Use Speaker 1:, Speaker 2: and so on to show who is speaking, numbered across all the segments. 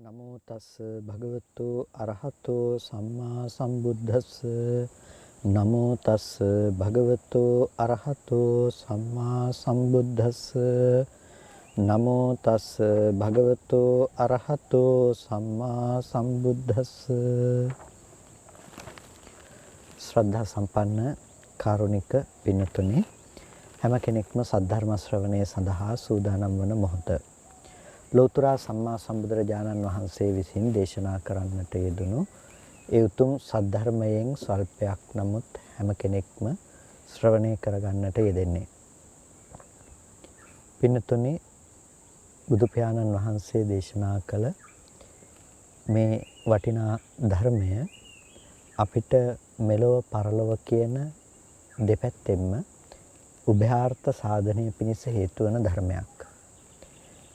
Speaker 1: නමෝ තස් භගවතු අරහතෝ සම්මා සම්බුද්දස්ස නමෝ තස් භගවතු අරහතෝ සම්මා සම්බුද්දස්ස නමෝ තස් භගවතු අරහතෝ සම්මා සම්බුද්දස්ස ශ්‍රද්ධා සම්පන්න කාරුණික පින්තුනි හැම කෙනෙක්ම සද්ධර්ම ශ්‍රවණය සඳහා සූදානම් වන මොහොත ලෝතර සම්මා සම්බුදුරජාණන් වහන්සේ විසින් දේශනා කරන්නට යෙදුණු ඒ උතුම් සද්ධර්මයෙන් සල්පයක් නමුත් හැම කෙනෙක්ම ශ්‍රවණය කරගන්නට යෙදෙන්නේ. පින්තුනි බුදු පියාණන් වහන්සේ දේශනා කළ මේ වටිනා ධර්මය අපිට මෙලොව පරලොව කියන දෙපැත්තෙන්ම උභයාර්ථ සාධනය පිණිස හේතු වන ධර්මයක්.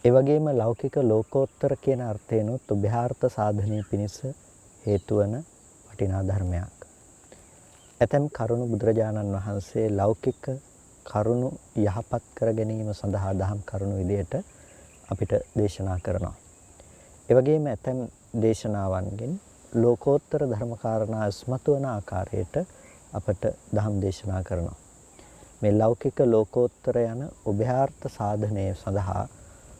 Speaker 1: ඒ වගේම ලෞකික ලෝකෝත්තර කියන අර්ථයෙන්ුත් උභයාර්ථ සාධනය පිණිස හේතු වන වටිනා ධර්මයක්. ඇතැම් කරුණු බුදුරජාණන් වහන්සේ ලෞකික කරුණු යහපත් කර ගැනීම සඳහා දහම් කරුණු විදියට අපිට දේශනා කරනවා. ඒ වගේම ඇතැම් දේශනාවන්ගෙන් ලෝකෝත්තර ධර්ම කාරණා ඉස්මතු වන ආකාරයට අපට දහම් දේශනා කරනවා. මේ ලෞකික ලෝකෝත්තර යන උභයාර්ථ සාධනය සඳහා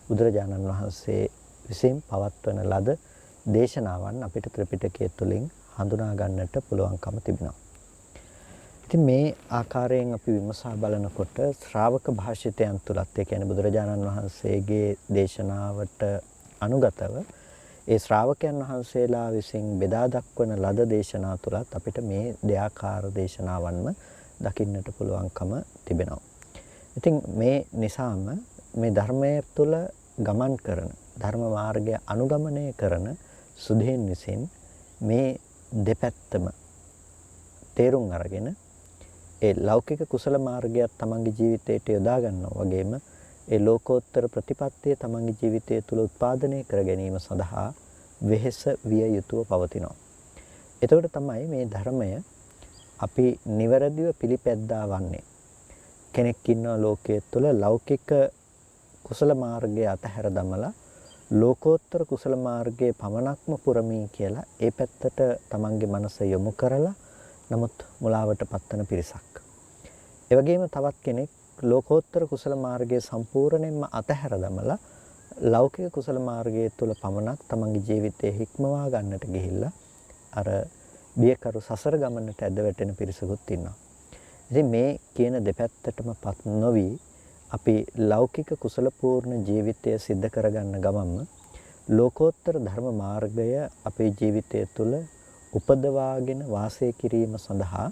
Speaker 1: බුදුරජාණන් වහන්සේ විසින් පවත්වන ලද දේශනාවන් අපිට ත්‍රිපිටකය තුළින් හඳුනා ගන්නට පුළුවන්කම තිබෙනවා. ඉතින් මේ ආකාරයෙන් අපි විමසා බලනකොට ශ්‍රාවක භාෂිතයන් තුලත් ඒ කියන්නේ බුදුරජාණන් වහන්සේගේ දේශනාවට අනුගතව ඒ ශ්‍රාවකයන් වහන්සේලා විසින් බෙදා දක්වන ලද දේශනා තුලත් අපිට මේ දෙආකාර දේශනාවන්ම දකින්නට පුළුවන්කම තිබෙනවා. ඉතින් මේ නිසාම මේ ධර්මයේ තුල ගමන් කරන ධර්ම මාර්ගය අනුගමනය කරන සුදීන් විසින් මේ දෙපැත්තම තේරුම් අරගෙන ඒ ලෞකික කුසල මාර්ගයත් තමන්ගේ ජීවිතයට යොදා ගන්නවා වගේම ඒ ලෝකෝත්තර ප්‍රතිපත්තිය තමන්ගේ ජීවිතය තුළ උත්පාදනය කර ගැනීම සඳහා වෙහෙස විය යුතුව පවතිනවා. එතකොට තමයි මේ ධර්මය අපි නිවැරදිව පිළිපැද්දා වන්නේ. කෙනෙක් ඉන්නවා ලෝකයේ තුළ ලෞකික කුසල මාර්ගය අතහැර දමලා ලෝකෝත්තර කුසල මාර්ගයේ පමණක්ම පුරමි කියලා ඒ පැත්තට තමන්ගේ මනස යොමු කරලා නමුත් මුලාවට පත්වන පිරිසක්. ඒ වගේම තවත් කෙනෙක් ලෝකෝත්තර කුසල මාර්ගයේ සම්පූර්ණයෙන්ම අතහැර දමලා ලෞකික කුසල මාර්ගයේ තුල පමණක් තමන්ගේ ජීවිතය හික්මවා ගන්නට ගිහිල්ලා අර බියකරු සසර ගමනට ඇද වැටෙන පිරිසකුත් ඉන්නවා. ඉතින් මේ කියන දෙපැත්තටමපත් නොවි අපි ලෞකික කුසල පූර්ණ ජීවිතය සිද්ධ කරගන්න ගමන්ම ලෝකෝත්තර ධර්ම මාර්ගය අපේ ජීවිතය තුළ උපදවාගෙන වාසය කිරීම සඳහා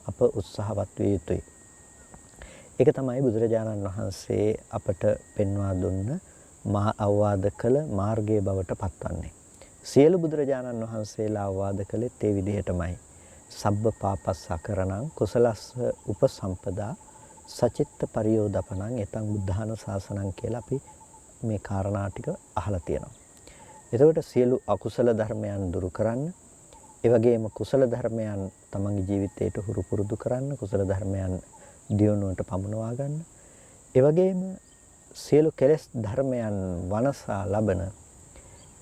Speaker 1: අප උත්සාහවත් විය යුතුයි. ඒක තමයි බුදුරජාණන් වහන්සේ අපට පෙන්වා දුන්න අවවාද කළ මාර්ගයේ බවට පත්වන්නේ. සියලු බුදුරජාණන් වහන්සේලා අවවාද කළෙත් ඒ විදිහටමයි. සබ්බ පාපස්සකරණං කුසලස්ස උපසම්පදා සචිත්ත පරියෝදපණං එතං බුද්ධාන ශාසනං කියලා අපි මේ කාරණා ටික අහලා තියෙනවා. එතකොට සියලු අකුසල ධර්මයන් දුරු කරන්න, ඒ වගේම කුසල ධර්මයන් තමන්ගේ ජීවිතයට හුරු පුරුදු කරන්න, කුසල ධර්මයන් දියුණුවට පමුණවා ගන්න. ඒ වගේම සියලු කෙලෙස් ධර්මයන් වනසා ලබන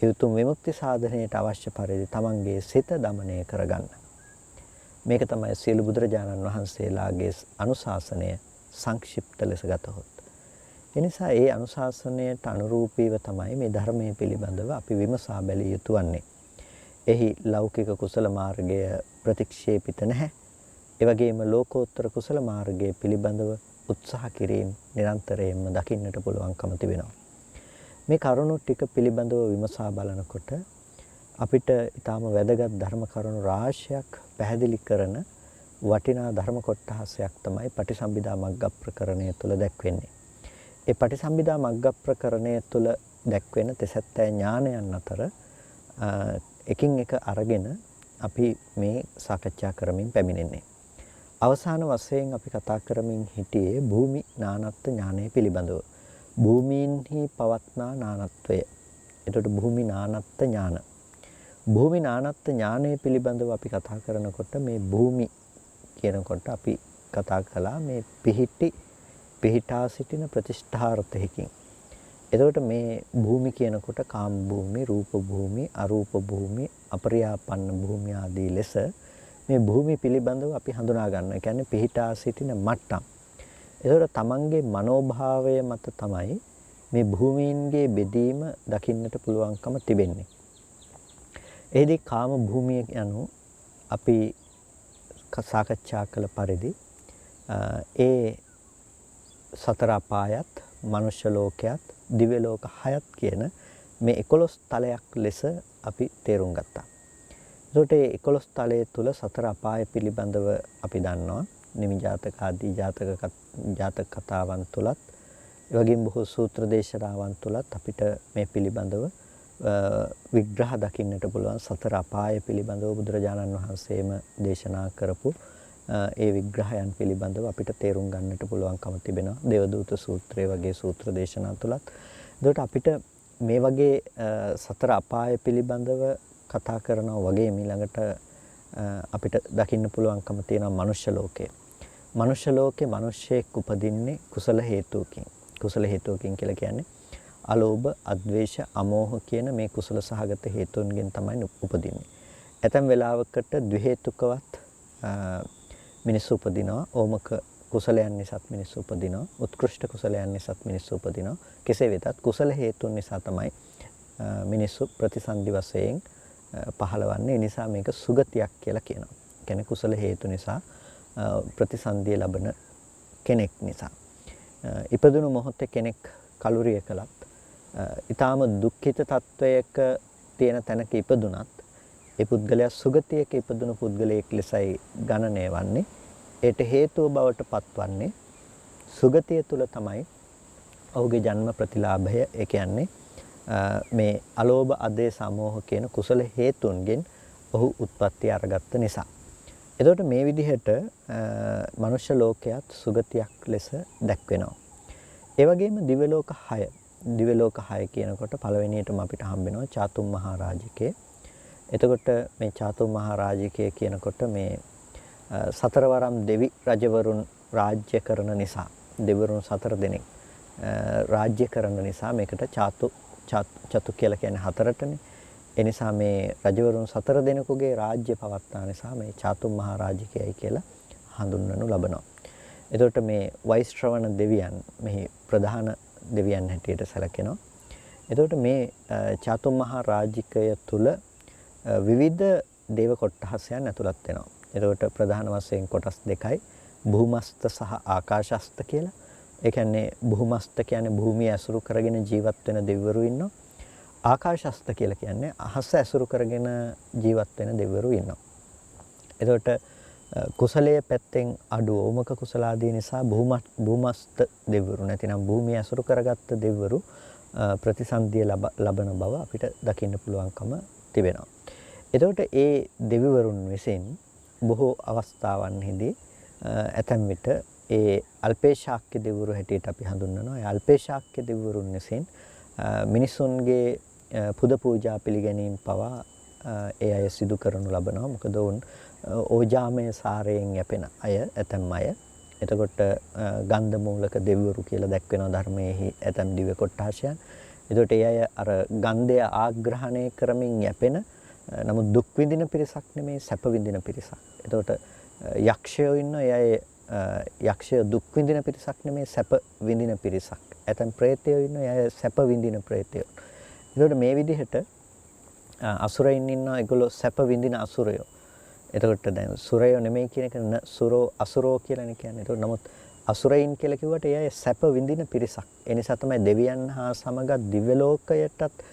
Speaker 1: ඒ උතුම් විමුක්ති සාධනයට අවශ්‍ය පරිදි තමන්ගේ සිත දමනය කරගන්න. මේක තමයි සියලු බුදුරජාණන් වහන්සේලාගේ අනුශාසනය සංක්ෂිප්ත ලෙස ගතහොත්. එනිසා ඒ අනුශාසනයට අනුරූපීව තමයි මේ ධර්මයේ පිළිබඳව අපි විමසා බැලිය යුතු වන්නේ. එහි ලෞකික කුසල මාර්ගය ප්‍රතික්ෂේපිත නැහැ. ඒ වගේම ලෝකෝත්තර කුසල මාර්ගයේ පිළිබඳව උත්සාහ කිරීම නිරන්තරයෙන්ම දකින්නට පුළුවන්කම තිබෙනවා. මේ කරුණු ටික පිළිබඳව විමසා බලනකොට අපිට ඊටාම වැදගත් ධර්ම කරුණු රාශියක් පැහැදිලි කරන වටිනා ධර්ම කොටහසක් තමයි පටිසම්භිදා මග්ග ප්‍රකරණය තුල දැක්වෙන්නේ. ඒ පටිසම්භිදා මග්ග ප්‍රකරණය තුල දැක්වෙන තෙසැත්තෑ ඥානයන් අතර එකින් එක අරගෙන අපි මේ සාකච්ඡා කරමින් පැමිණෙන්නේ. අවසාන වශයෙන් අපි කතා කරමින් හිටියේ භූමි නානත්ත්ව ඥානය පිළිබඳව. භූමීන්හි පවත්නා නානත්වය. එතකොට භූමි නානත්ත්ව ඥාන. භූමි නානත්ත්ව ඥානය පිළිබඳව අපි කතා කරනකොට මේ භූමි කියනකොට අපි කතා කළා මේ පිහිටා සිටින ප්‍රතිෂ්ඨාර්ථයකින්. එතකොට මේ භූමි කියනකොට කාම භූමි, රූප භූමි, අරූප භූමි, අපරියාපන්න භූමි ආදී ලෙස මේ භූමි පිළිබඳව අපි හඳුනා ගන්නවා. ඒ කියන්නේ පිහිටා සිටින මට්ටම්. එතකොට තමන්ගේ මනෝභාවය මත තමයි මේ භූමීන්ගේ බෙදීම දකින්නට පුළුවන්කම තිබෙන්නේ. එෙහිදී කාම භූමිය යනු අපි සාකච්ඡා කළ පරිදි ඒ සතර අපායත්, මනුෂ්‍ය ලෝකයත්, දිව්‍ය ලෝක 6ත් කියන මේ 11 තලයක් ලෙස අපි තේරුම් ගත්තා. ඒකට මේ 11 තලයේ තුල සතර අපාය පිළිබඳව අපි දන්නවා. නිමි ජාතක ආදී ජාතක කතාවන් තුලත්, ඒ වගේම බොහෝ සූත්‍ර දේශනාවන් තුලත් අපිට මේ පිළිබඳව විග්‍රහ දකින්නට පුළුවන්. සතර අපාය පිළිබඳව බුදුරජාණන් වහන්සේම දේශනා කරපු ඒ විග්‍රහයන් පිළිබඳව අපිට තේරුම් ගන්නට පුළුවන්කම තිබෙනවා. දේවදූත සූත්‍රය වගේ සූත්‍ර දේශනා තුලත්. එතකොට අපිට මේ වගේ සතර අපාය පිළිබඳව කතා කරනවා වගේ ඊළඟට අපිට දකින්න පුළුවන්කම තියෙනවා මනුෂ්‍ය ලෝකේ. මනුෂ්‍ය ලෝකේ මිනිස්සෙක් උපදින්නේ කුසල හේතුවකින්. කුසල හේතුවකින් කියලා කියන්නේ අලෝභ, අද්වේෂ, අමෝහ කියන මේ කුසල සහගත හේතුන්ගෙන් තමයි උපදින්නේ. ඇතැම් වෙලාවකට ද්වි හේතුකවත් මිනිස්සු උපදිනවා. ඕමක කුසලයන් නිසාත් මිනිස්සු උපදිනවා. උත්කෘෂ්ඨ කුසලයන් නිසාත් මිනිස්සු උපදිනවා. කෙසේ වෙතත් කුසල හේතුන් නිසා තමයි මිනිස්සු ප්‍රතිසන්දි වශයෙන් පහළවන්නේ. ඒ නිසා මේක සුගතියක් කියලා කියනවා. කියන්නේ කුසල හේතු නිසා ප්‍රතිසන්දිය ලබන කෙනෙක් නිසා. ඉපදුණු මොහොතේ කෙනෙක් කලුරිය කළත්, ඊටාම දුක්ඛිත තත්වයක තියෙන තැනක ඉපදුනත් ඒ පුද්ගලයා සුගතියක ඉපදුණු පුද්ගලයෙක් ලෙසයි ගණනය වන්නේ. ඒට හේතුව බවට පත්වන්නේ සුගතිය තුල තමයි ඔහුගේ ජන්ම ප්‍රතිලාභය. ඒ කියන්නේ මේ අලෝභ, අදේශ, අමෝහ කියන කුසල හේතුන්ගෙන් ඔහු උත්පත්ති අරගත්ත නිසා. එතකොට මේ විදිහට මනුෂ්‍ය ලෝකයක් සුගතියක් ලෙස දැක්වෙනවා. ඒ වගේම දිව්‍ය ලෝක 6. දිව්‍ය ලෝක 6 කියනකොට පළවෙනියටම අපිට හම්බෙනවා චාතුම් මහා රාජිකය. එතකොට මේ චාතුම් මහා රාජිකය කියනකොට මේ සතරවරම් දෙවි රජවරුන් රාජ්‍ය කරන නිසා, දෙවිවරුන් 4 දෙනෙක් රාජ්‍ය කරන නිසා මේකට චතු කියලා කියන්නේ 4ටනේ. ඒ නිසා මේ රජවරුන් 4 දෙනෙකුගේ රාජ්‍ය පවත්නා නිසා මේ චාතුම් මහා රාජිකයයි කියලා හඳුන්වනු ලබනවා. එතකොට මේ වෛශ්‍රවණ දෙවියන් මෙහි ප්‍රධාන දෙවියන් හැටියට සැලකෙනවා. එතකොට මේ චාතුම් මහා රාජිකය තුල විවිධ දේව කොට්ටහසයන් ඇතුළත් වෙනවා. එතකොට ප්‍රධාන වශයෙන් කොටස් දෙකයි, භූමස්ත සහ ආකාශස්ත කියලා. ඒ කියන්නේ භූමස්ත කියන්නේ භූමිය ඇසුරු කරගෙන ජීවත් වෙන දෙවිවරු ඉන්නවා. ආකාශස්ත කියලා කියන්නේ අහස ඇසුරු කරගෙන ජීවත් වෙන දෙවිවරු ඉන්නවා. එතකොට කුසලයේ පැත්තෙන් අඩු ඕමක කුසලාදී නිසා භූමස්ත දෙවිවරු නැතිනම් භූමිය ඇසුරු කරගත්ත දෙවිවරු ප්‍රතිසන්දිය ලබන බව අපිට දකින්න පුළුවන්කම තිබෙනවා. එතකොට ඒ දෙවිවරුන් විසින් බොහෝ අවස්ථාවන්හිදී ඇතැම් විට ඒ අල්පේශාක්‍ය දෙවිවරු හැටියට අපි හඳුන්වනවා. ඒ අල්පේශාක්‍ය දෙවිවරුන් විසින් මිනිසුන්ගේ පුද පූජා පිළිගැනීම පවා ඒ අය සිදු කරනු ලබනවා. මොකද වුන් ඕජාමය සාරයෙන් යැපෙන අය, ඇතැම් අය. එතකොට ගන්ධ මූලක දෙවිවරු කියලා දැක්වෙනවා ධර්මයේහි ඇතැම් දිව්‍ය කොට්ටාශයන්. එතකොට ඒ අය අර ගන්ධය ආග්‍රහණය කරමින් යැපෙන, නමුත් දුක් විඳින පිරිසක් නෙමේ, සැප විඳින පිරිසක්. එතකොට යක්ෂයෝ ඉන්න අය යක්ෂය දුක් විඳින පිරිසක් නෙමේ, සැප විඳින පිරිසක්. ඇතැම් ප්‍රේතයෝ ඉන්න අය සැප විඳින ප්‍රේතයෝ. එතකොට මේ විදිහට අසුරයින් ඉන්නවා, ඒගොල්ලෝ සැප විඳින අසුරයෝ. එතකොට දැන් සුරයෝ නෙමෙයි කියන එක සුරෝ අසුරෝ කියලානේ කියන්නේ. එතකොට නමුත් අසුරයින් කියලා කිව්වට ඒ අය සැප විඳින පිරිසක්. ඒ නිසා තමයි දෙවියන් හා සමග දිව්‍ය ලෝකයටත්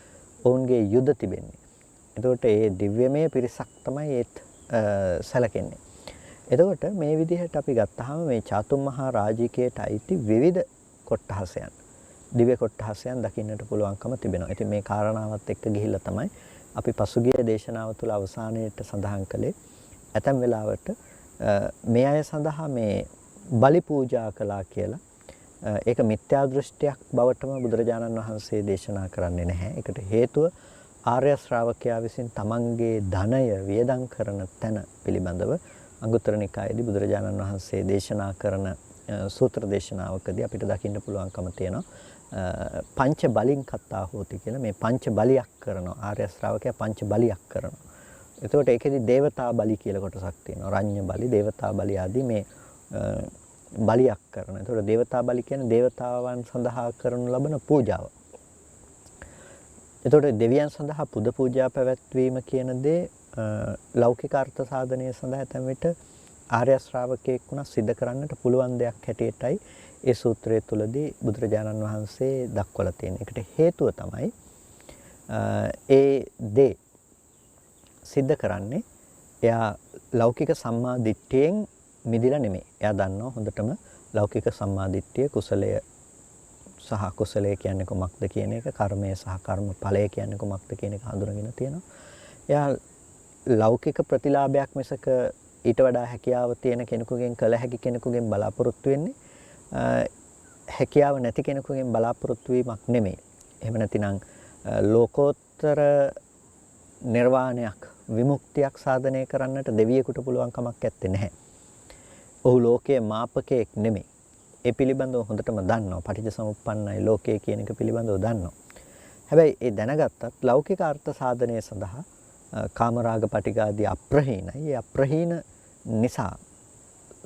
Speaker 1: ඔවුන්ගේ යුද තිබෙන්නේ. එතකොට ඒ දිව්‍යමය පිරිසක් තමයි ඒත් සැලකෙන්නේ. එතකොට මේ විදිහට අපි ගත්තාම මේ චාතුම් මහා රාජිකයට අයිති විවිධ කොට්ටහසයන්, දිව්‍ය කොට්ටහසයන් දකින්නට පුළුවන්කම තිබෙනවා. ඉතින් මේ කාරණාවත් එක්ක ගිහිල්ලා තමයි අපි පසුගිය දේශනාව තුළ අවසානයේට සඳහන් කළේ ඇතැම් වෙලාවට මේ අය සඳහා මේ බලි පූජා කළා කියලා ඒක මිත්‍යා දෘෂ්ටියක් බවටම බුදුරජාණන් වහන්සේ දේශනා කරන්නේ නැහැ. ඒකට හේතුව ආර්ය ශ්‍රාවකයා විසින් තමන්ගේ ධනය වියදම් කරන තැන පිළිබඳව අංගුත්තර නිකායේදී බුදුරජාණන් වහන්සේ දේශනා කරන සූත්‍ර දේශනාවකදී අපිට දකින්න පුළුවන්කම තියෙනවා. පංච බලින් කතා හොති කියලා මේ පංච බලියක් කරනවා. ආර්ය ශ්‍රාවකයා පංච බලියක් කරනවා. එතකොට ඒකෙදි දේවතා බලි කියලා කොටසක් තියෙනවා. රඤ්ඤ බලි, දේවතා බලි ආදී මේ බලියක් කරන. එතකොට දේවතා බලි කියන්නේ දේවතාවන් සඳහා කරනු ලබන පූජාව. එතකොට දෙවියන් සඳහා පුද පූජා පැවැත්වීම කියන දේ ලෞකික අර්ථ සාධනය සඳහා ඇතැම් විට ආර්ය ශ්‍රාවකයෙක් වුණා සිද්ධ කරන්නට පුළුවන් දෙයක් හැටියටයි ඒ සූත්‍රය තුලදී බුදුරජාණන් වහන්සේ දක්වලා තියෙන්නේ. ඒකට හේතුව තමයි ඒ දේ සිද්ධ කරන්නේ එයා ලෞකික සම්මා දිට්ඨියෙන් මිදිලා නෙමෙයි. එයා දන්නවා හොඳටම ලෞකික සම්මා දිට්ඨිය කුසලය සහ කුසලය කියන්නේ කොමක්ද කියන එක, කර්මය සහ කර්ම ඵලය කියන්නේ කොමක්ද කියන එක හඳුනගෙන තියෙනවා. එයා ලෞකික ප්‍රතිලාභයක් මිසක ඊට වඩා හැකියාව තියෙන කෙනෙකුගෙන් කළ හැකි කෙනෙකුගෙන් බලාපොරොත්තු වෙන්නේ හැකියාව නැති කෙනෙකුගෙන් බලාපොරොත්තු වීමක් නෙමෙයි. එහෙම නැතිනම් ලෝකෝත්තර නිර්වාණයක් විමුක්තියක් සාධනය කරන්නට දෙවියෙකුට පුළුවන් කමක් නැත්තේ නැහැ. ඔහු ලෝකයේ මාපකයෙක් නෙමෙයි. ඒ පිළිබඳව හොඳටම දන්නවා. පටිච්චසමුප්පන්නයි ලෝකය කියන එක පිළිබඳව දන්නවා. හැබැයි ඒ දැනගත්තත් ලෞකික අර්ථ සාධනය සඳහා කාමරාග පටිඝාදී අප්‍රහීනයි. ඒ අප්‍රහීන නිසා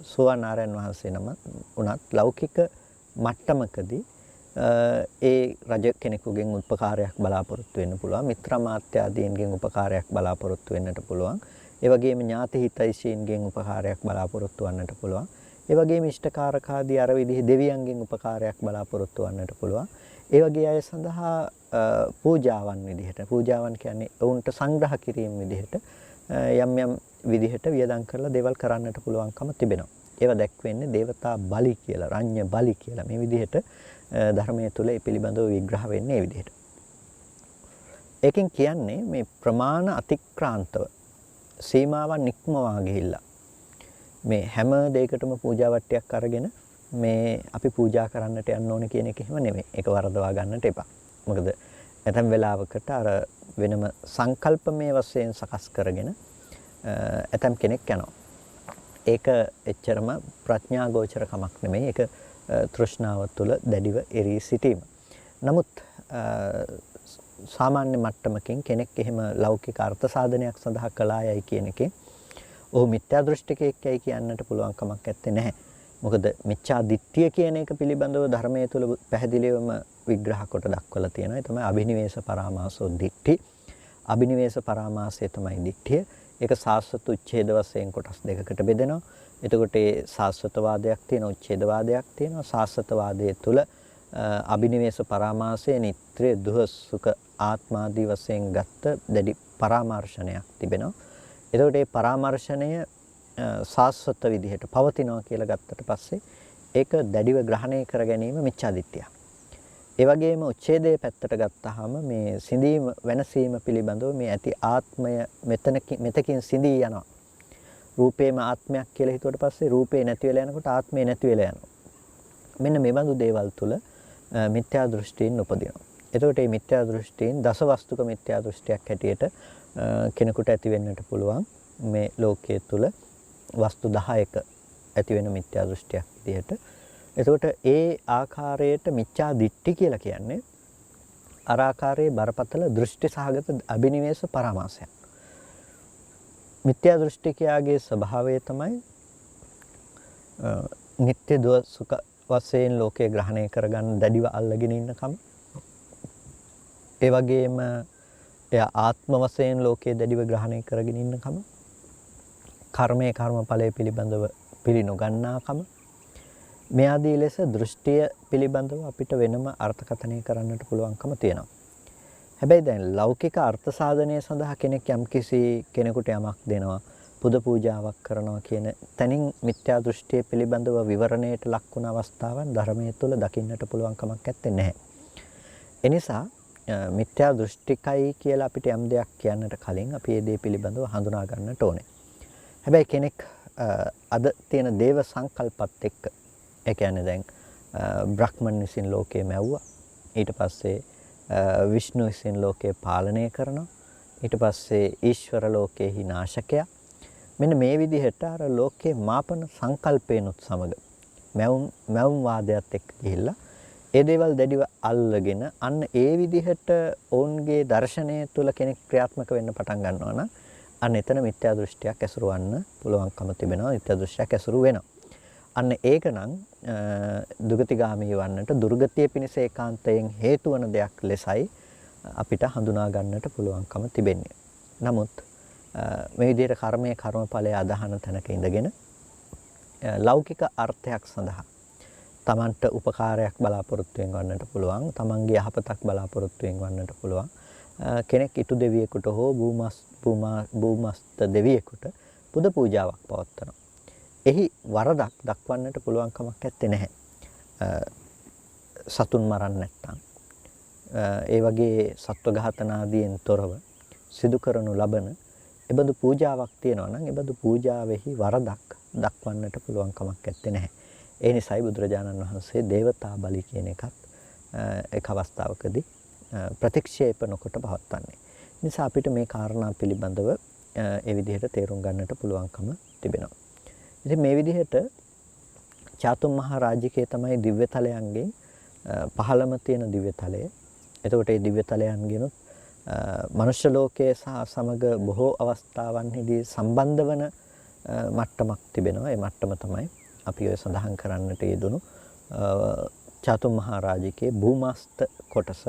Speaker 1: සෝවාන් ආරයන් වහන්සේ නම උනත් ලෞකික මට්ටමකදී ඒ රජ කෙනෙකුගෙන් උපකාරයක් බලාපොරොත්තු වෙන්න පුළුවන්. මිත්‍රාමාත්‍ය ආදීන්ගෙන් උපකාරයක් බලාපොරොත්තු වෙන්නට පුළුවන්. ඒ වගේම ඥාති හිතයිසීන්ගෙන් උපකාරයක් බලාපොරොත්තු වන්නට පුළුවන්. ඒ වගේම ඉෂ්ඨකාරක ආදී අර විදිහේ දෙවියන්ගෙන් උපකාරයක් බලාපොරොත්තු වන්නට පුළුවන්. ඒ වගේ අය සඳහා පූජාවන් විදිහට, පූජාවන් කියන්නේ ඔවුන්ට සංග්‍රහ කිරීම විදිහට යම් යම් විදිහට වියදම් කරලා දේවල් කරන්නට පුළුවන්කම තිබෙනවා. ඒවා දැක්වෙන්නේ දේවතා බලි කියලා, රඤ්ඤ බලි කියලා. මේ විදිහට ධර්මයේ තුල ඒ පිළිබඳව විග්‍රහ වෙන්නේ මේ විදිහට. ඒකෙන් කියන්නේ මේ ප්‍රමාණ අතික්‍රාන්තව සීමාවන් ඉක්මවා ගිහිල්ලා මේ හැම දෙයකටම පූජා වට්ටියක් අරගෙන මේ අපි පූජා කරන්නට යන්න ඕනේ කියන එක එහෙම නෙමෙයි. ඒක වරදවා ගන්නට එපා. මොකද ඇතැම් වෙලාවකට අර වෙනම සංකල්පමය වශයෙන් සකස් කරගෙන ඇතැම් කෙනෙක් යනවා. ඒක එච්චරම ප්‍රඥා ගෝචර කමක් නෙමෙයි. ඒක තෘෂ්ණාව තුළ දැඩිව එරී සිටීම. නමුත් සාමාන්‍ය මට්ටමකින් කෙනෙක් එහෙම ලෞකික අර්ථ සාධනයක් සඳහා කළායයි කියන එකේ ඔහු මිත්‍යා දෘෂ්ටිකයෙක් යයි කියන්නට පුළුවන් කමක් නැත්තේ නැහැ. මොකද මිච්ඡා දිට්ඨිය කියන එක පිළිබඳව ධර්මයේ තුල පැහැදිලිවම විග්‍රහ කොට දක්වලා තියෙනවා. ඒ තමයි අභිනිවේෂ පරාමාසෝ දිට්ඨි. අභිනිවේෂ පරාමාසය තමයි දිට්ඨිය. ඒක සාස්වත උච්ඡේද වශයෙන් කොටස් දෙකකට බෙදෙනවා. එතකොට ඒ සාස්වතවාදයක් තියෙනවා, උච්ඡේදවාදයක් තියෙනවා. සාස්වතවාදයේ තුල අභිනිවේෂ පරාමාසයේ නිත්‍ය දුහ සුඛ ආත්මාදී වශයෙන් ගත්ත දැඩි පරාමර්ශනයක් තිබෙනවා. එතකොට මේ පරාමර්ශනය සාස්වත විදිහට පවතිනවා කියලා ගත්තට පස්සේ ඒක දැඩිව ග්‍රහණය කර ගැනීම මිච්ඡාදිට්ඨිය. ඒ වගේම උච්ඡේදයේ පැත්තට ගත්තාම මේ සිඳීම වෙනසීම පිළිබඳව මේ ඇති ආත්මය මෙතකින් සිඳී යනවා. රූපේම ආත්මයක් කියලා හිතුවට පස්සේ රූපේ නැති වෙලා යනකොට ආත්මය නැති වෙලා යනවා. මෙන්න මේ බඳු දේවල් තුල මිත්‍යා දෘෂ්ටීන් උපදිනවා. එතකොට මේ මිත්‍යා දෘෂ්ටීන් දසවස්තුක මිත්‍යා දෘෂ්ටියක් හැටියට කෙනෙකුට ඇති වෙන්නට පුළුවන් මේ ලෝකයේ තුල වස්තු 10ක ඇති වෙන මිත්‍යා දෘෂ්ටියක් විදිහට. එතකොට ඒ ආකාරයට මිච්ඡා දිට්ඨි කියලා කියන්නේ අර ආකාරයේ බරපතල දෘෂ්ටි සහගත අභිනිවේෂ පරාමාසයක්. මිත්‍යා දෘෂ්ටිකයාගේ ස්වභාවය තමයි නිත්‍ය දුව සුඛ වශයෙන් ලෝකේ ග්‍රහණය කරගන්න දැඩිව අල්ලගෙන ඉන්නකම. ඒ වගේම එයා ආත්ම වශයෙන් ලෝකේ දැඩිව ග්‍රහණය කරගෙන ඉන්නකම. කර්මයේ කර්මඵලයේ පිළිබඳව පිළිනොගන්නාකම. මේ ආදී ලෙස දෘෂ්ටිය පිළිබඳව අපිට වෙනම අර්ථකථනය කරන්නට පුළුවන්කම තියෙනවා. හැබැයි දැන් ලෞකික අර්ථ සාධනය සඳහා කෙනෙක් යම්කිසි කෙනෙකුට යමක් දෙනවා, පුද පූජාවක් කරනවා කියන තැනින් මිත්‍යා දෘෂ්ටිය පිළිබඳව විවරණයට ලක් වුණ අවස්ථාවන් ධර්මයේ තුල දකින්නට පුළුවන් කමක් නැත්තේ නැහැ. එනිසා මිත්‍යා දෘෂ්ටිකයි කියලා අපිට යම් දෙයක් කියන්නට කලින් අපි මේ දේ පිළිබඳව හඳුනා ගන්නට ඕනේ. හැබැයි කෙනෙක් අද තියෙන දේව සංකල්පත් එක්ක ඒ කියන්නේ දැන් බ්‍රහ්මන් විසින් ලෝකය මැව්වා. ඊට පස්සේ විෂ්ණු විසින් ලෝකය පාලනය කරනවා. ඊට පස්සේ ඊශ්වර ලෝකයේහි නාශකයා. මෙන්න මේ විදිහට අර ලෝකේ මාපන සංකල්පේනොත් සමග මැවුම් වාදයට එක්ක ගිහිල්ලා ඒ දේවල් දැඩිව අල්ලගෙන අන්න ඒ විදිහට ඔවුන්ගේ දර්ශනය තුළ කෙනෙක් ක්‍රියාත්මක වෙන්න පටන් ගන්නවා නම් අන්න එතන මිත්‍යා දෘෂ්ටියක් ඇසුරවන්න පුළුවන්කම තිබෙනවා. මිත්‍යා දෘෂ්ටියක් ඇසුරු වෙනවා. අන්න ඒක නම් දුගතිගාමී වන්නට දුර්ගතිය පිණිස ඒකාන්තයෙන් හේතු වන දෙයක් ලෙසයි අපිට හඳුනා ගන්නට පුළුවන්කම තිබෙන්නේ. නමුත් මේ විදිහට කර්මයේ කර්මඵලය අදහන තැනක ඉඳගෙන ලෞකික අර්ථයක් සඳහා තමන්ට උපකාරයක් බලාපොරොත්තු වෙන්නට පුළුවන්, තමන්ගේ යහපතක් බලාපොරොත්තු වෙන්නට පුළුවන්. කෙනෙක් ඊතු දෙවියෙකුට හෝ භූමස්ත දෙවියෙකුට පුද පූජාවක් පවත්වනවා. එහි වරදක් දක්වන්නට පුළුවන් කමක් නැත්තේ නැහැ. සතුන් මරන්න නැත්තම් ඒ වගේ සත්ව ඝාතන ආදීන් තොරව සිදු කරනු ලබන එබඳු පූජාවක් තියෙනවා නම් එබඳු පූජාවෙහි වරදක් දක්වන්නට පුළුවන් කමක් නැත්තේ නැහැ. ඒ නිසායි බුදුරජාණන් වහන්සේ දේවතා බලි කියන එකත් එක් අවස්ථාවකදී ප්‍රතික්ෂේප නොකොට පවත්වන්නේ. නිසා අපිට මේ කාරණා පිළිබඳව ඒ විදිහට තේරුම් ගන්නට පුළුවන්කම තිබෙනවා. ඉතින් මේ විදිහට චාතුම් මහා රාජිකයේ තමයි දිව්‍ය තලයන්ගෙන් පහළම තියෙන දිව්‍ය තලය. එතකොට මේ දිව්‍ය තලයන්ගෙනුත් මනුෂ්‍ය ලෝකයේ සමග බොහෝ අවස්ථාවන්හිදී සම්බන්ධ වන මට්ටමක් තිබෙනවා. ඒ මට්ටම තමයි අපි ඔය සඳහන් කරන්නට යෙදුණු චාතුම් මහා රාජිකයේ භූමස්ත කොටස.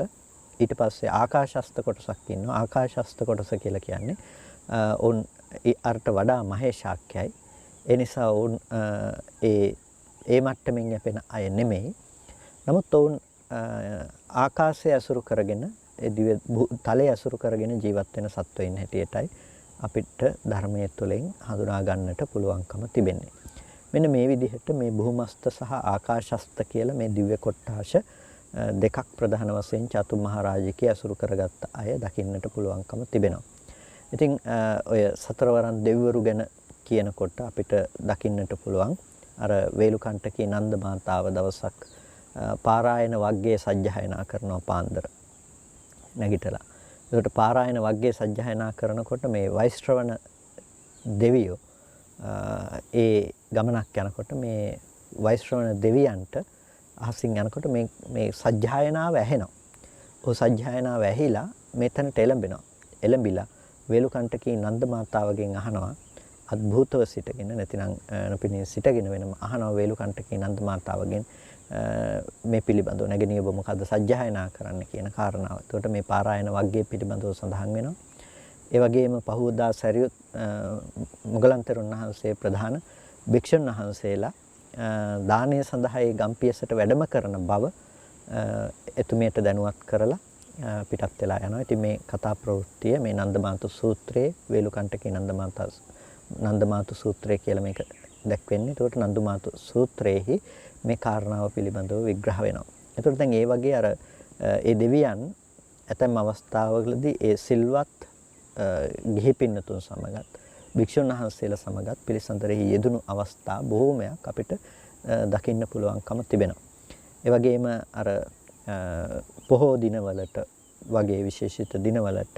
Speaker 1: ඊට පස්සේ ආකාශස්ත කොටසක් ඉන්නවා. ආකාශස්ත කොටස කියලා කියන්නේ උන් අර්ථ වඩා මහේශාක්‍යයි. ඒ නිසා වුන් ඒ මට්ටමින් යැපෙන අය නෙමෙයි. නමුත් වුන් ආකාශය අසුරු කරගෙන ඒ දිව්‍ය තලයේ අසුරු කරගෙන ජීවත් වෙන සත්වයින් හැටියටයි අපිට ධර්මයේ තුලින් හඳුනා ගන්නට පුළුවන්කම තිබෙන්නේ. මෙන්න මේ විදිහට මේ භූමස්ත සහ ආකාශස්ත කියලා මේ දිව්‍ය කොටාෂ දෙකක් ප්‍රධාන වශයෙන් චාතුම් මහා රාජිකය අසුරු කරගත්ත අය දකින්නට පුළුවන්කම තිබෙනවා. ඉතින් ඔය සතරවරන් දෙවිවරු ගැන කියනකොට අපිට දකින්නට පුළුවන් අර වේලුකණ්ඨකී නන්ද මාතාව දවසක් පාරායන වග්ගයේ සජ්ජායනා කරනවා පාන්දර නැගිටලා. ඒකට පාරායන වග්ගයේ සජ්ජායනා කරනකොට මේ වෛශ්‍රවණ දෙවියෝ ඒ ගමනක් යනකොට මේ වෛශ්‍රවණ දෙවියන්ට අහසින් යනකොට මේ සජ්ජායනාව ඇහෙනවා. ਉਹ සජ්ජායනාව ඇහිලා මෙතනට එළඹෙනවා. එළඹිලා වේලුකණ්ඨකී නන්ද මාතාවගෙන් අහනවා අద్භූතව සිටගෙන නැතිනම් නොපිනී සිටගෙන වෙනම අහනවා වේලුකණ්ඨකී නන්ද මාතාවගෙන් මේ පිළිබඳව නැගණිය ඔබ මොකද්ද සජ්ජායනා කරන්න කියන කාරණාව. එතකොට මේ පාරායන වග්ගයේ පිළිබඳව සඳහන් වෙනවා. ඒ වගේම පහවදා සරියුත් මුගලන් තෙරුන් වහන්සේ ප්‍රධාන භික්ෂුන් වහන්සේලා දානය සඳහා ඒ ගම්පියසට වැඩම කරන බව එතුමියට දැනුවත් කරලා පිටත් වෙලා යනවා. ඉතින් මේ කතා ප්‍රවෘත්තිය මේ නන්දමාතු සූත්‍රයේ වේලුකණ්ඨකී නන්දමාතු සූත්‍රය කියලා මේක දැක්වෙන්නේ. ඒකට නන්දමාතු සූත්‍රයේහි මේ කාරණාව පිළිබඳව විග්‍රහ වෙනවා. ඒකට දැන් ඒ වගේ අර ඒ දෙවියන් ඇතැම් අවස්ථාවකදී ඒ සිල්වත් ගිහි පින්නතුන් සමගත් භික්ෂුන් වහන්සේලා සමගත් පිළිසඳරෙහි යෙදුණු අවස්ථා බොහෝමයක් අපිට දකින්න පුළුවන්කම තිබෙනවා. ඒ වගේම අර පොහෝ දිනවලට වගේ විශේෂිත දිනවලට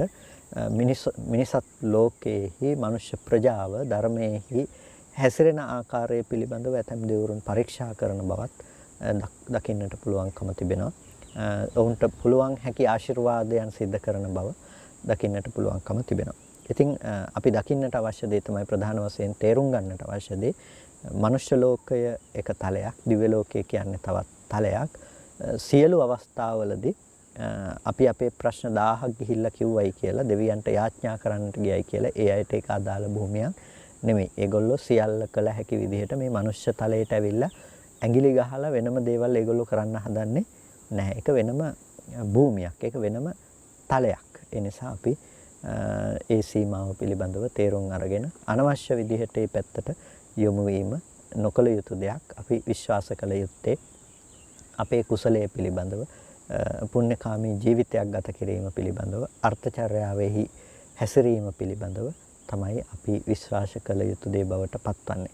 Speaker 1: මිනිසත් ලෝකයේහි මනුෂ්‍ය ප්‍රජාව ධර්මයේහි හැසිරෙන ආකාරය පිළිබඳව ඇතැම් දෙවරුන් පරීක්ෂා කරන බවත් දකින්නට පුළුවන්කම තිබෙනවා. ඔවුන්ට පුළුවන් හැකි ආශිර්වාදයන් සිද්ධ කරන බව දකින්නට පුළුවන්කම තිබෙනවා. ඉතින් අපි දකින්නට අවශ්‍ය දේ තමයි ප්‍රධාන වශයෙන් තේරුම් ගන්නට අවශ්‍ය දේ මනුෂ්‍ය ලෝකය එක තලයක්, දිව්‍ය ලෝකය කියන්නේ තවත් තලයක්. සියලු අවස්ථාවලදී අපි අපේ ප්‍රශ්න 1000ක් ගිහිල්ලා කිව්වයි කියලා දෙවියන්ට යාඥා කරන්නට ගියයි කියලා ඒ අයට ඒක අදාළ භූමියක් නෙමෙයි. ඒගොල්ලෝ සියල්ල කළ හැකි විදිහට මේ මනුෂ්‍ය තලයට ඇවිල්ලා ඇඟිලි ගහලා වෙනම දේවල් ඒගොල්ලෝ කරන්න හදන්නේ නැහැ. ඒක වෙනම භූමියක්. ඒක වෙනම තලයක්. ඒ නිසා අපි ඒ සීමාව පිළිබඳව තේරුම් අරගෙන අනවශ්‍ය විදිහට මේ පැත්තට යොමු වීම නොකළ යුතු දෙයක්. අපි විශ්වාස කළ යුත්තේ අපේ කුසලයේ පිළිබඳව පුණ්‍යකාමී ජීවිතයක් ගත කිරීම පිළිබඳව අර්ථචර්යාවෙහි හැසිරීම පිළිබඳව තමයි අපි විශ්වාස කළ යුතු දේ බවට පත්වන්නේ.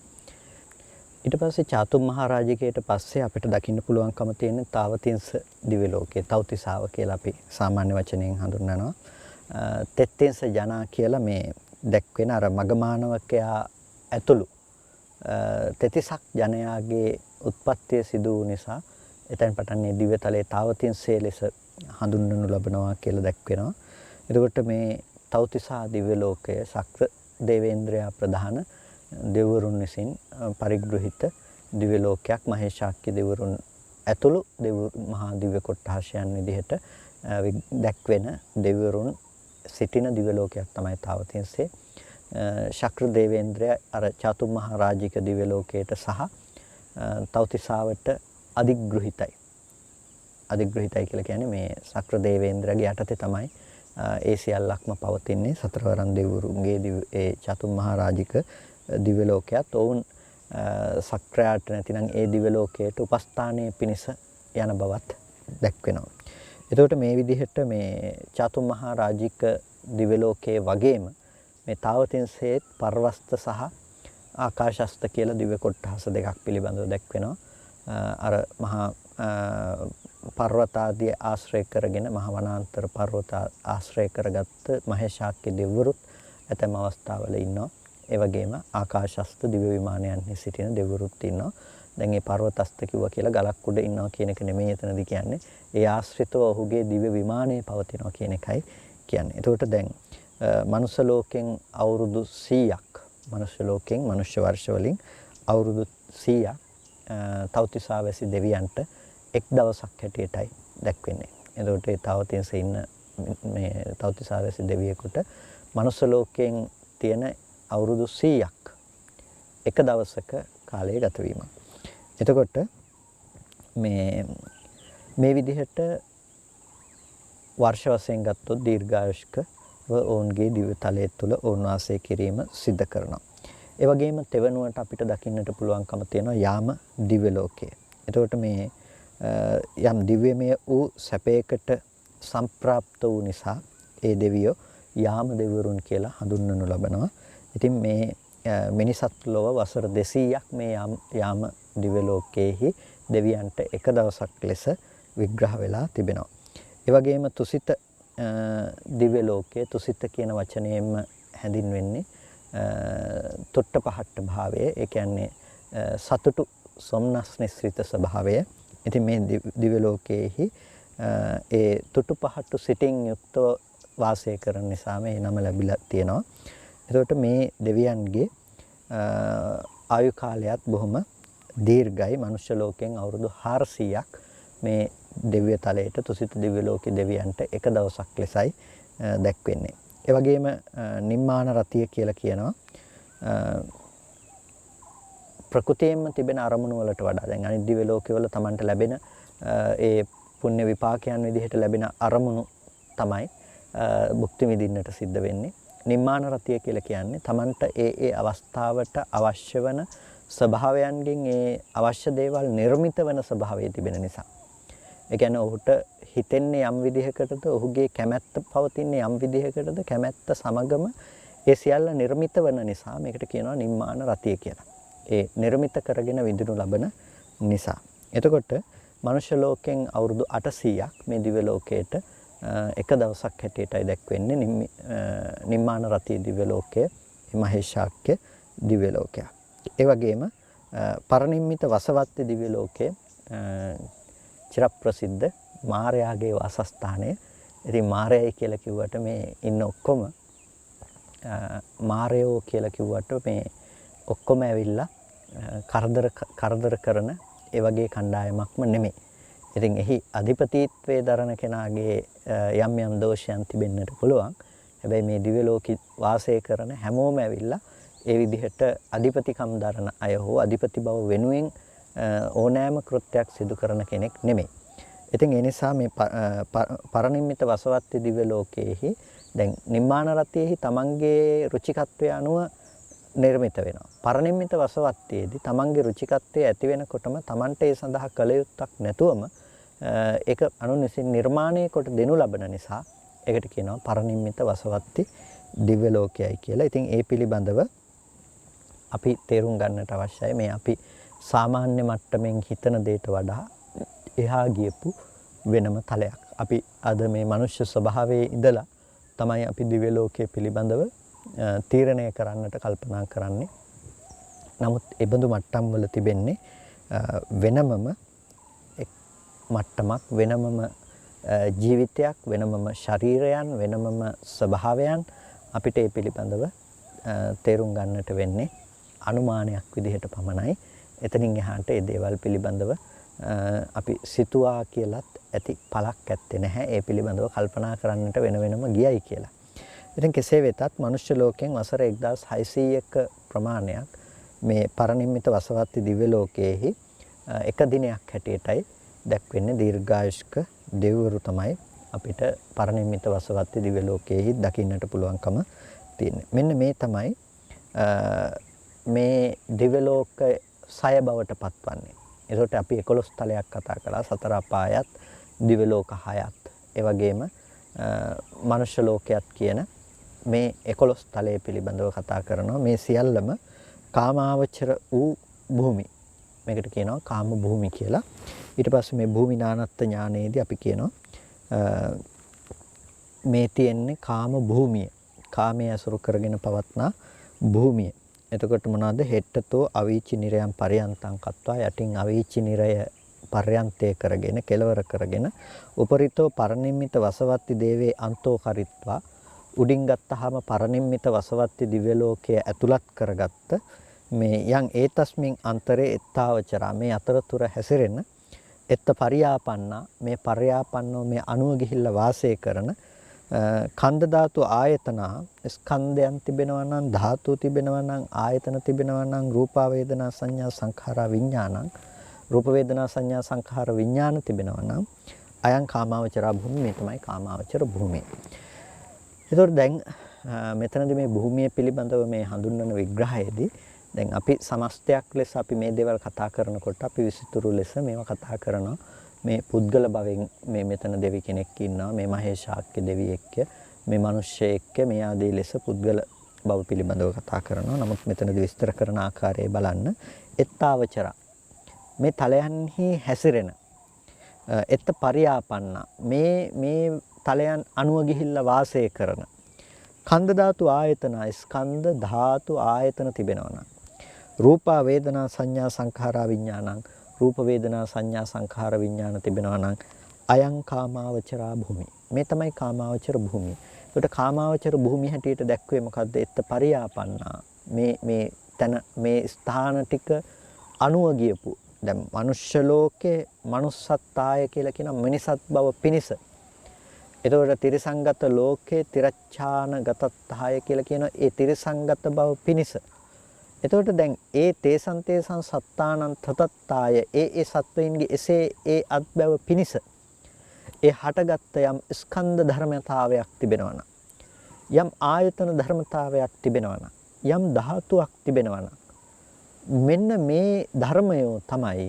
Speaker 1: ඊට පස්සේ චාතුම් මහා රාජිකයට පස්සේ අපිට දකින්න පුළුවන්කම තියෙන තාවතිංස දිව්‍ය ලෝකයේ තව්තිසාව කියලා අපි සාමාන්‍ය වචනයෙන් හඳුන්වනවා. තෙත්තිංස ජනා කියලා මේ දැක්වෙන අර මගමානවකයා ඇතුළු තෙතිසක් ජනයාගේ උත්පත්තිය සිදු වූ නිසා එතෙන් පටන් මේ දිව්‍ය තලයේ තාවතින්සේ ලෙස හඳුන්වනු ලබනවා කියලා දැක්වෙනවා. එතකොට මේ තව්තිසා දිව්‍ය ලෝකය ශක්‍ර දේවේන්ද්‍රයා ප්‍රධාන දෙවිවරුන් විසින් පරිග්‍රහිත දිව්‍ය ලෝකයක්. මහේශාක්‍ය දෙවිවරුන් ඇතුළු මහා දිව්‍ය කොට්ඨාශයන් විදිහට දැක්වෙන දෙවිවරුන් සිටින දිව්‍ය ලෝකයක් තමයි තාවතින්සේ. ශක්‍ර දේවේන්ද්‍රයා අර චාතුම් මහා රාජික දිව්‍ය ලෝකයට සහ තව්තිසාවට අධිග්‍රහිතයි. අධිග්‍රහිතයි කියලා කියන්නේ මේ ශක්‍ර දේවේන්ද්‍රගේ යටතේ තමයි ඒ සියල්ලක්ම පවතින්නේ. සතරවරන් දෙවිවරුන්ගේ ඒ චාතුම් මහා රාජික දිව්‍ය ලෝකයක්. ඔවුන් සක්‍රයාට නැතිනම් ඒ දිව්‍ය ලෝකයට උපස්ථානයේ පිණිස යන බවත් දැක්වෙනවා. එතකොට මේ විදිහට මේ චාතුම් මහා රාජික දිව්‍ය ලෝකයේ වගේම මේ තාවතින්සේත් පර්වස්ත සහ ආකාශස්ත කියලා දිව්‍ය කොට්ඨාස දෙකක් පිළිබඳව දැක්වෙනවා. අර මහා පර්වත ආදී ආශ්‍රය කරගෙන මහ වනාන්තර පර්වත ආශ්‍රය කරගත්ත මහේශාක්‍ය දෙවිවරුත් ඇතැම් අවස්ථාවල ඉන්නවා. ඒ වගේම ආකාශස්ත දිව්‍ය විමානයන්හි සිටින දෙවිවරුත් ඉන්නවා. දැන් මේ පර්වතස්ත කිව්වා කියලා ගලක් උඩ ඉන්නවා කියන එක නෙමෙයි එතනදී කියන්නේ. ඒ ආශ්‍රිතව ඔහුගේ දිව්‍ය විමානයේ පවතිනවා කියන එකයි කියන්නේ. එතකොට දැන් මනුෂ්‍ය ලෝකෙන් අවුරුදු 100ක් මනුෂ්‍ය ලෝකෙන් මනුෂ්‍ය වර්ෂ වලින් අවුරුදු 100ක් තව්තිසාවැසි දෙවියන්ට එක් දවසක් හැටියටයි දැක්වෙන්නේ. එතකොට ඒ තාවතින්සේ ඉන්න මේ තව්තිසාවැසි දෙවියෙකුට මනුෂ්‍ය ලෝකයෙන් තියෙන අවුරුදු 100ක් එක දවසක කාලය ගත වීම. එතකොට මේ විදිහට වර්ෂ වශයෙන් ගත්තොත් දීර්ඝායුෂ්ක ඔවුන්ගේ දිව්‍ය තලයේ තුල ඔවුන් වාසය කිරීම සිද්ධ කරනවා. ඒ වගේම තෙවනුවට අපිට දකින්නට පුළුවන්කම තියෙනවා යාම දිව්‍ය ලෝකය. එතකොට මේ යම් දිව්‍යමය වූ සැපයකට සම්ප්‍රාප්ත වූ නිසා ඒ දෙවියෝ යාම දෙවිවරුන් කියලා හඳුන්වනු ලබනවා. ඉතින් මේ මිනිසත් ලොව වසර 200ක් මේ යාම දිව්‍ය ලෝකයේහි දෙවියන්ට එක දවසක් ලෙස විග්‍රහ වෙලා තිබෙනවා. ඒ වගේම තුසිත දිව්‍ය ලෝකයේ තුසිත කියන වචනයෙන්ම හැඳින්වෙන්නේ තොට්ටපහට්ට භාවය. ඒ කියන්නේ සතුටු සොම්නස් නිස්සිත ස්වභාවය. ඉතින් මේ දිව්‍ය ලෝකයේහි ඒ තුටුපහට්ටු සිටින් යුක්තව වාසය කරන නිසා මේ නම ලැබිලා තියෙනවා. එතකොට මේ දෙවියන්ගේ ආයු කාලයත් බොහොම දීර්ඝයි. මනුෂ්‍ය ලෝකයෙන් අවුරුදු 400ක් මේ දිව්‍ය තලයට තුසිත දිව්‍ය ලෝකයේ දෙවියන්ට එක දවසක් ලෙසයි දැක්වෙන්නේ. ඒ වගේම නිම්මාන රතිය කියලා කියනවා ප්‍රකෘතියෙන්ම තිබෙන අරමුණු වලට වඩා දැන් අනිත් දිව්‍ය ලෝකවල Tamanට ලැබෙන ඒ පුණ්‍ය විපාකයන් විදිහට ලැබෙන අරමුණු තමයි භුක්ති විඳින්නට සිද්ධ වෙන්නේ. නිම්මාන රතිය කියලා කියන්නේ Tamanට ඒ අවස්ථාවට අවශ්‍ය වන ස්වභාවයන්ගෙන් ඒ අවශ්‍ය දේවල් නිර්මිත වෙන ස්වභාවය තිබෙන නිසා. ඒ කියන්නේ ඔහුට හිතෙන්නේ යම් විදිහකටද ඔහුගේ කැමැත්ත පවතින්නේ යම් විදිහකටද කැමැත්ත සමගම ඒ සියල්ල නිර්මිත වෙන නිසා මේකට කියනවා නිම්මාන රතිය කියලා. ඒ නිර්මිත කරගෙන විඳිනු ලබන නිසා. එතකොට මනුෂ්‍ය ලෝකෙන් අවුරුදු 800ක් මේ දිව්‍ය ලෝකයට එක දවසක් හැටියටයි දැක්වෙන්නේ නිම්මාන රතිය දිව්‍ය ලෝකය මහේශාක්‍ය දිව්‍ය ලෝකයක්. ඒ වගේම පරිනිම්මිත වසවත්ති දිව්‍ය ලෝකයේ චිරප්‍රසිද්ධ මාරයාගේ වාසස්ථානය. ඉතින් මාරයයි කියලා කිව්වට මේ ඉන්න ඔක්කොම මාරයෝ කියලා කිව්වට මේ ඔක්කොම ඇවිල්ලා කරදර කරන ඒ වගේ කණ්ඩායමක්ම නෙමෙයි. ඉතින් එහි අධිපතිත්වයේ දරන කෙනාගේ යම් යම් දෝෂයන් තිබෙන්නට පුළුවන්. හැබැයි මේ දිව්‍ය ලෝකේ වාසය කරන හැමෝම ඇවිල්ලා ඒ විදිහට අධිපතිකම් දරන අය හෝ අධිපති බව වෙනුවෙන් ඕනෑම කෘත්‍යයක් සිදු කරන කෙනෙක් නෙමෙයි. ඉතින් ඒ නිසා මේ පරිනිම්මිත වසවත්ති දිව්‍ය ලෝකයේහි දැන් නිම්මාන රතියෙහි තමන්ගේ රුචිකත්වය අනුව නිර්මිත වෙනවා. පරිනිම්මිත වසවත්තියේදී තමන්ගේ රුචිකත්වය ඇති වෙනකොටම තමන්ට ඒ සඳහා කල යුත්තක් නැතුවම ඒක අනුන් විසින් නිර්මාණය කොට දෙනු ලබන නිසා ඒකට කියනවා පරිනිම්මිත වසවත්ති දිව්‍ය ලෝකයයි කියලා. ඉතින් ඒ පිළිබඳව අපි තේරුම් ගන්නට අවශ්‍යයි. මේ අපි සාමාන්‍ය මට්ටමින් හිතන දෙයට වඩා එහා ගියපු වෙනම තලයක්. අපි අද මේ මනුෂ්‍ය ස්වභාවයේ ඉඳලා තමයි අපි දිව්‍ය ලෝකයේ පිළිබඳව තීරණය කරන්නට කල්පනා කරන්නේ. නමුත් ඒ බඳු මට්ටම් වල තිබෙන්නේ වෙනමම මට්ටමක් වෙනමම ජීවිතයක් වෙනමම ශරීරයන් වෙනමම ස්වභාවයන් අපිට ඒ පිළිබඳව තේරුම් ගන්නට වෙන්නේ අනුමානයක් විදිහට පමණයි. එතනින් එහාට ඒ දේවල් පිළිබඳව අපි සිතුවා කියලත් ඇති පළක් ඇත්තේ නැහැ. ඒ පිළිබඳව කල්පනා කරන්නට වෙනම ගියයි කියලා. ඉතින් කෙසේ වෙතත් මනුෂ්‍ය ලෝකයෙන් වසර 1600ක ප්‍රමාණයක් මේ පරිනිම්මිත වසවත්ති දිව්‍ය ලෝකයේහි එක දිනයක් හැටියටයි දැක්වෙන්නේ. දීර්ඝායුෂ්ක දෙවිවරු තමයි අපිට පරිනිම්මිත වසවත්ති දිව්‍ය ලෝකයේහි දකින්නට පුළුවන්කම තියෙන්නේ. මෙන්න මේ තමයි මේ දිව්‍ය ලෝක සය බවට පත්වන්නේ. ඒකට අපි 11 තලයක් කතා කළා. සතර අපායත් දිව්‍ය ලෝක 6ත් ඒ වගේම මනුෂ්‍ය ලෝකයක් කියන මේ 11 තලයේ පිළිබඳව කතා කරනවා. මේ සියල්ලම කාමාවචර වූ භූමි. මේකට කියනවා කාම භූමි කියලා. ඊට පස්සේ මේ භූමි නානත්ත් ඥානයේදී අපි කියනවා මේ තියෙන්නේ කාම භූමිය. කාමයේ අසුරු කරගෙන පවත්නා භූමිය. එතකොට මොනවාද? හෙට්ටතෝ අවීචි නිරයන් පරයන්තං කତ୍වා යටින් අවීචි නිරය පර්යන්තේ කරගෙන කෙලවර කරගෙන උපරිතෝ පරිනිම්මිත වසවත්ති දේවේ අන්තෝ කරිත්වා උඩින් ගත්තාම පරිනිම්මිත වසවත්ති දිව්‍ය ලෝකයේ ඇතුළත් කරගත්ත මේ යම් ඒතස්මින් අන්තරේ එත්තාවචරා මේ අතරතුර හැසිරෙන එත්ත පරියාපන්නා මේ පරියාපන්නෝ මේ අණුව ගිහිල්ලා වාසය කරන කන්ද ධාතු ආයතන ස්කන්ධයන් තිබෙනවා නම් ධාතු තිබෙනවා නම් ආයතන තිබෙනවා නම් රූපා වේදනා සංඥා සංඛාරා විඥානං රූප වේදනා සංඥා සංඛාර විඥාන තිබෙනවා නම් අයං කාමාවචර භූමිය මේ තමයි කාමාවචර භූමිය. ඒතකොට දැන් මෙතනදී මේ භූමිය පිළිබඳව මේ හඳුන්වන විග්‍රහයේදී දැන් අපි සමස්තයක් ලෙස අපි මේ දේවල් කතා කරනකොට අපි විසිතුරු ලෙස මේවා කතා කරනවා. මේ පුද්ගල භවෙන් මේ මෙතන දෙවි කෙනෙක් ඉන්නවා. මේ මහේශාක්‍ය දෙවියෙක්ය. මේ මිනිස්සෙක්ය. මේ ආදී ලෙස පුද්ගල භව පිළිබඳව කතා කරනවා. නමුත් මෙතනදී විස්තර කරන ආකාරය බලන්න. එත්තාවචර මේ තලයන්හි හැසිරෙන එත්ත පරියාපන්න මේ තලයන් අණුව ගිහිල්ලා වාසය කරන කන්ද ධාතු ආයතන ස්කන්ධ ධාතු ආයතන තිබෙනවා නම් රූපා වේදනා සංඥා සංඛාරා විඥානං රූප වේදනා සංඥා සංඛාර විඥාන තිබෙනවා නම් අයං කාමාවචරා භූමි මේ තමයි කාමාවචර භූමිය. ඒකට කාමාවචර භූමිය හැටියට දැක්වේ මොකද්ද? එත්ත පරියාපන්නා මේ තන මේ ස්ථාන ටික අණුව ගියපු දැන් මනුෂ්‍ය ලෝකේ manussත්තාය කියලා කියන මිනිසත් බව පිනිස. එතකොට තිරිසංගත ලෝකේ තිරච්ඡානගතත්තාය කියලා කියන ඒ තිරිසංගත බව පිනිස. එතකොට දැන් ඒ තේසං සත්තානං තතත්තාය ඒ සත්වයින්ගේ එසේ ඒ අත්බව පිනිස ඒ හටගත් යම් ස්කන්ධ ධර්මතාවයක් තිබෙනවා නම් යම් ආයතන ධර්මතාවයක් තිබෙනවා නම් යම් ධාතුවක් තිබෙනවා නම් මෙන්න මේ ධර්මය තමයි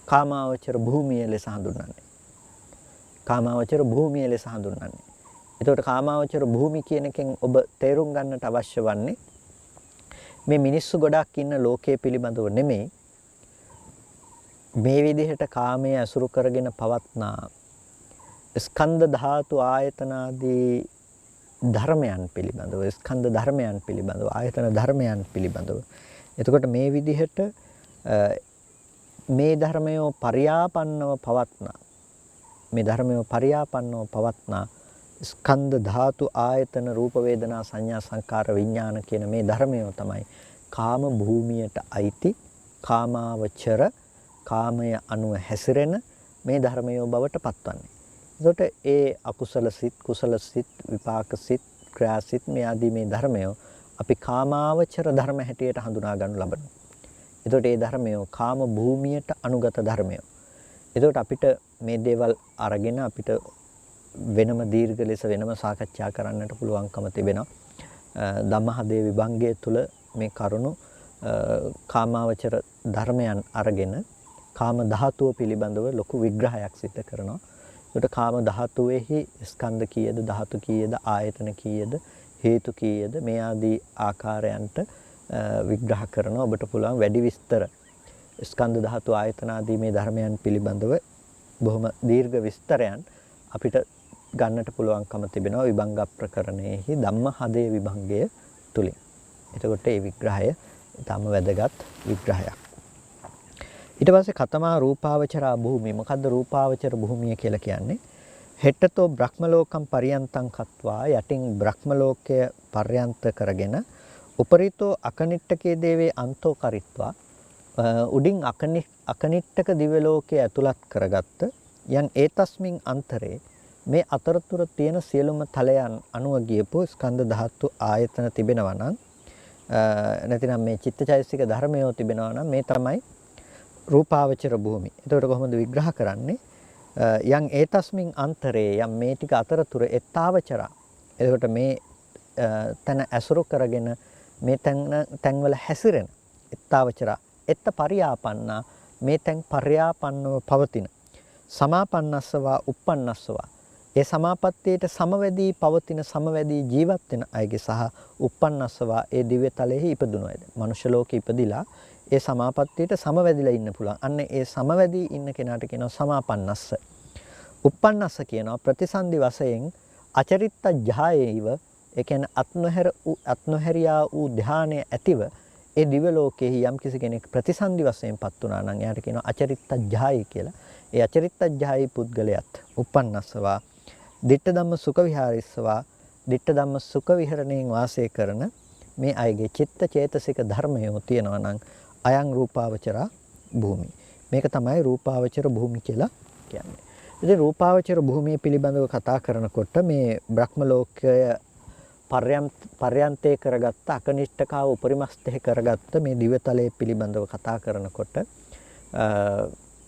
Speaker 1: කාමාවචර භූමිය ලෙස හඳුන්වන්නේ. කාමාවචර භූමිය ලෙස හඳුන්වන්නේ. එතකොට කාමාවචර භූමිය කියන එකෙන් ඔබ තේරුම් ගන්නට අවශ්‍ය වන්නේ මේ මිනිස්සු ගොඩක් ඉන්න ලෝකයේ පිළිබඳව නෙමෙයි මේ විදිහට කාමයේ අසුරු කරගෙන පවත්නා ස්කන්ධ ධාතු ආයතන ආදී ධර්මයන් පිළිබඳව ස්කන්ධ ධර්මයන් පිළිබඳව ආයතන ධර්මයන් පිළිබඳව එතකොට මේ විදිහට මේ ධර්මය පරියාපන්නව පවත්නා මේ ධර්මය පරියාපන්නව පවත්නා ස්කන්ධ ධාතු ආයතන රූප වේදනා සංඥා සංකාර විඥාන කියන මේ ධර්මය තමයි කාම භූමියට අයිති කාමාවචර කාමය අනුව හැසිරෙන මේ ධර්මය බවට පත්වන්නේ. එතකොට ඒ අකුසල සිත් කුසල සිත් විපාක සිත් ක්‍රියා සිත් මේ ආදී මේ ධර්මය අපි කාමාවචර ධර්ම හැටියට හඳුනා ගන්න ලබනවා. එතකොට මේ ධර්මය කාම භූමියට අනුගත ධර්මය. එතකොට අපිට මේ දේවල් අරගෙන අපිට වෙනම දීර්ඝ ලෙස වෙනම සාකච්ඡා කරන්නට පුළුවන්කම තිබෙනවා. ධම්මහදේ විභංගය තුල මේ කරුණු කාමාවචර ධර්මයන් අරගෙන කාම ධාතුව පිළිබඳව ලොකු විග්‍රහයක් සිදු කරනවා. ඒකට කාම ධාතුවේහි ස්කන්ධ කීයද ධාතු කීයද ආයතන කීයද හේතු කීයද මේ ආදී ආකාරයන්ට විග්‍රහ කරනවා. ඔබට පුළුවන් වැඩි විස්තර ස්කන්ධ ධාතු ආයතන ආදී මේ ධර්මයන් පිළිබඳව බොහොම දීර්ඝ විස්තරයන් අපිට ගන්නට පුළුවන්කම තිබෙනවා විභංග ප්‍රකරණයෙහි ධම්මහදේ විභංගය තුලින්. එතකොට මේ විග්‍රහය ඊටම වැදගත් විග්‍රහයක්. ඊට පස්සේ කතමා රූපාවචරා භූමිය. මොකද්ද රූපාවචර භූමිය කියලා කියන්නේ? හෙට්ටතෝ බ්‍රහ්ම ලෝකම් පරියන්තං කତ୍වා යටින් බ්‍රහ්ම ලෝකය පර්යන්ත කරගෙන උපරිතෝ අකනිට්ඨකේ දේවේ අන්තෝ කරිත්වා උඩින් අකනිට්ඨක දිව්‍ය ලෝකයේ ඇතුළත් කරගත්ත යන් ඒතස්මින් අන්තරේ මේ අතරතුර තියෙන සියලුම තලයන් අනුව ගියපු ස්කන්ධ ධාතු ආයතන තිබෙනවා නම් නැතිනම් මේ චිත්තචෛතසික ධර්මයෝ තිබෙනවා නම් මේ තමයි රූපාවචර භූමි. එතකොට කොහොමද විග්‍රහ කරන්නේ? යම් ඒතස්මින් අන්තරේ යම් මේ ටික අතරතුර එත්තාවචරා. එතකොට මේ තන ඇසුරු කරගෙන මේ තැන්වල හැසිරෙන එත්තාවචරා එත්ත පරියාපන්නා මේ තැන් පර්යාපන්නව පවතින සමාපන්නස්සවා uppannස්සවා ඒ සමාපත්තියට සමවැදී පවතින සමවැදී ජීවත් වෙන අයගේ සහ uppannස්සවා ඒ දිව්‍ය තලෙහි ඉපදුණු අයද මනුෂ්‍ය ලෝකෙ ඉපදිලා ඒ සමාපත්තියට සමවැදිලා ඉන්න පුළුවන්. අන්න ඒ සමවැදී ඉන්න කෙනාට කියනවා සමාපන්නස්ස. uppannස්ස කියනවා ප්‍රතිසන්දි වශයෙන් අචරිත්ත ජායේව ඒ කියන්නේ අත්නොහැරියා වූ ධානය ඇතිව ඒ දිව්‍ය ලෝකෙහි යම් කිසි කෙනෙක් ප්‍රතිසන්දි වශයෙන්පත් වුණා නම් එයාට කියනවා අචරිත්ත ජායි කියලා. ඒ අචරිත්ත ජායි පුද්ගලයාත් uppannස්සවා ditta dhamma sukha viharissava ditta dhamma sukha viharanයෙන් වාසය කරන මේ අයගේ චිත්ත චේතසික ධර්මයෝ තියෙනවා නම් අයං රූපාවචර භූමි. මේක තමයි රූපාවචර භූමි කියලා කියන්නේ. ඉතින් රූපාවචර භූමිය පිළිබඳව කතා කරනකොට මේ බ්‍රහ්ම ලෝකය පර්යන්තේ කරගත්ත අකනිෂ්ඨකාව උපරිමස්තේ කරගත්ත මේ දිව්‍යතලයේ පිළිබඳව කතා කරනකොට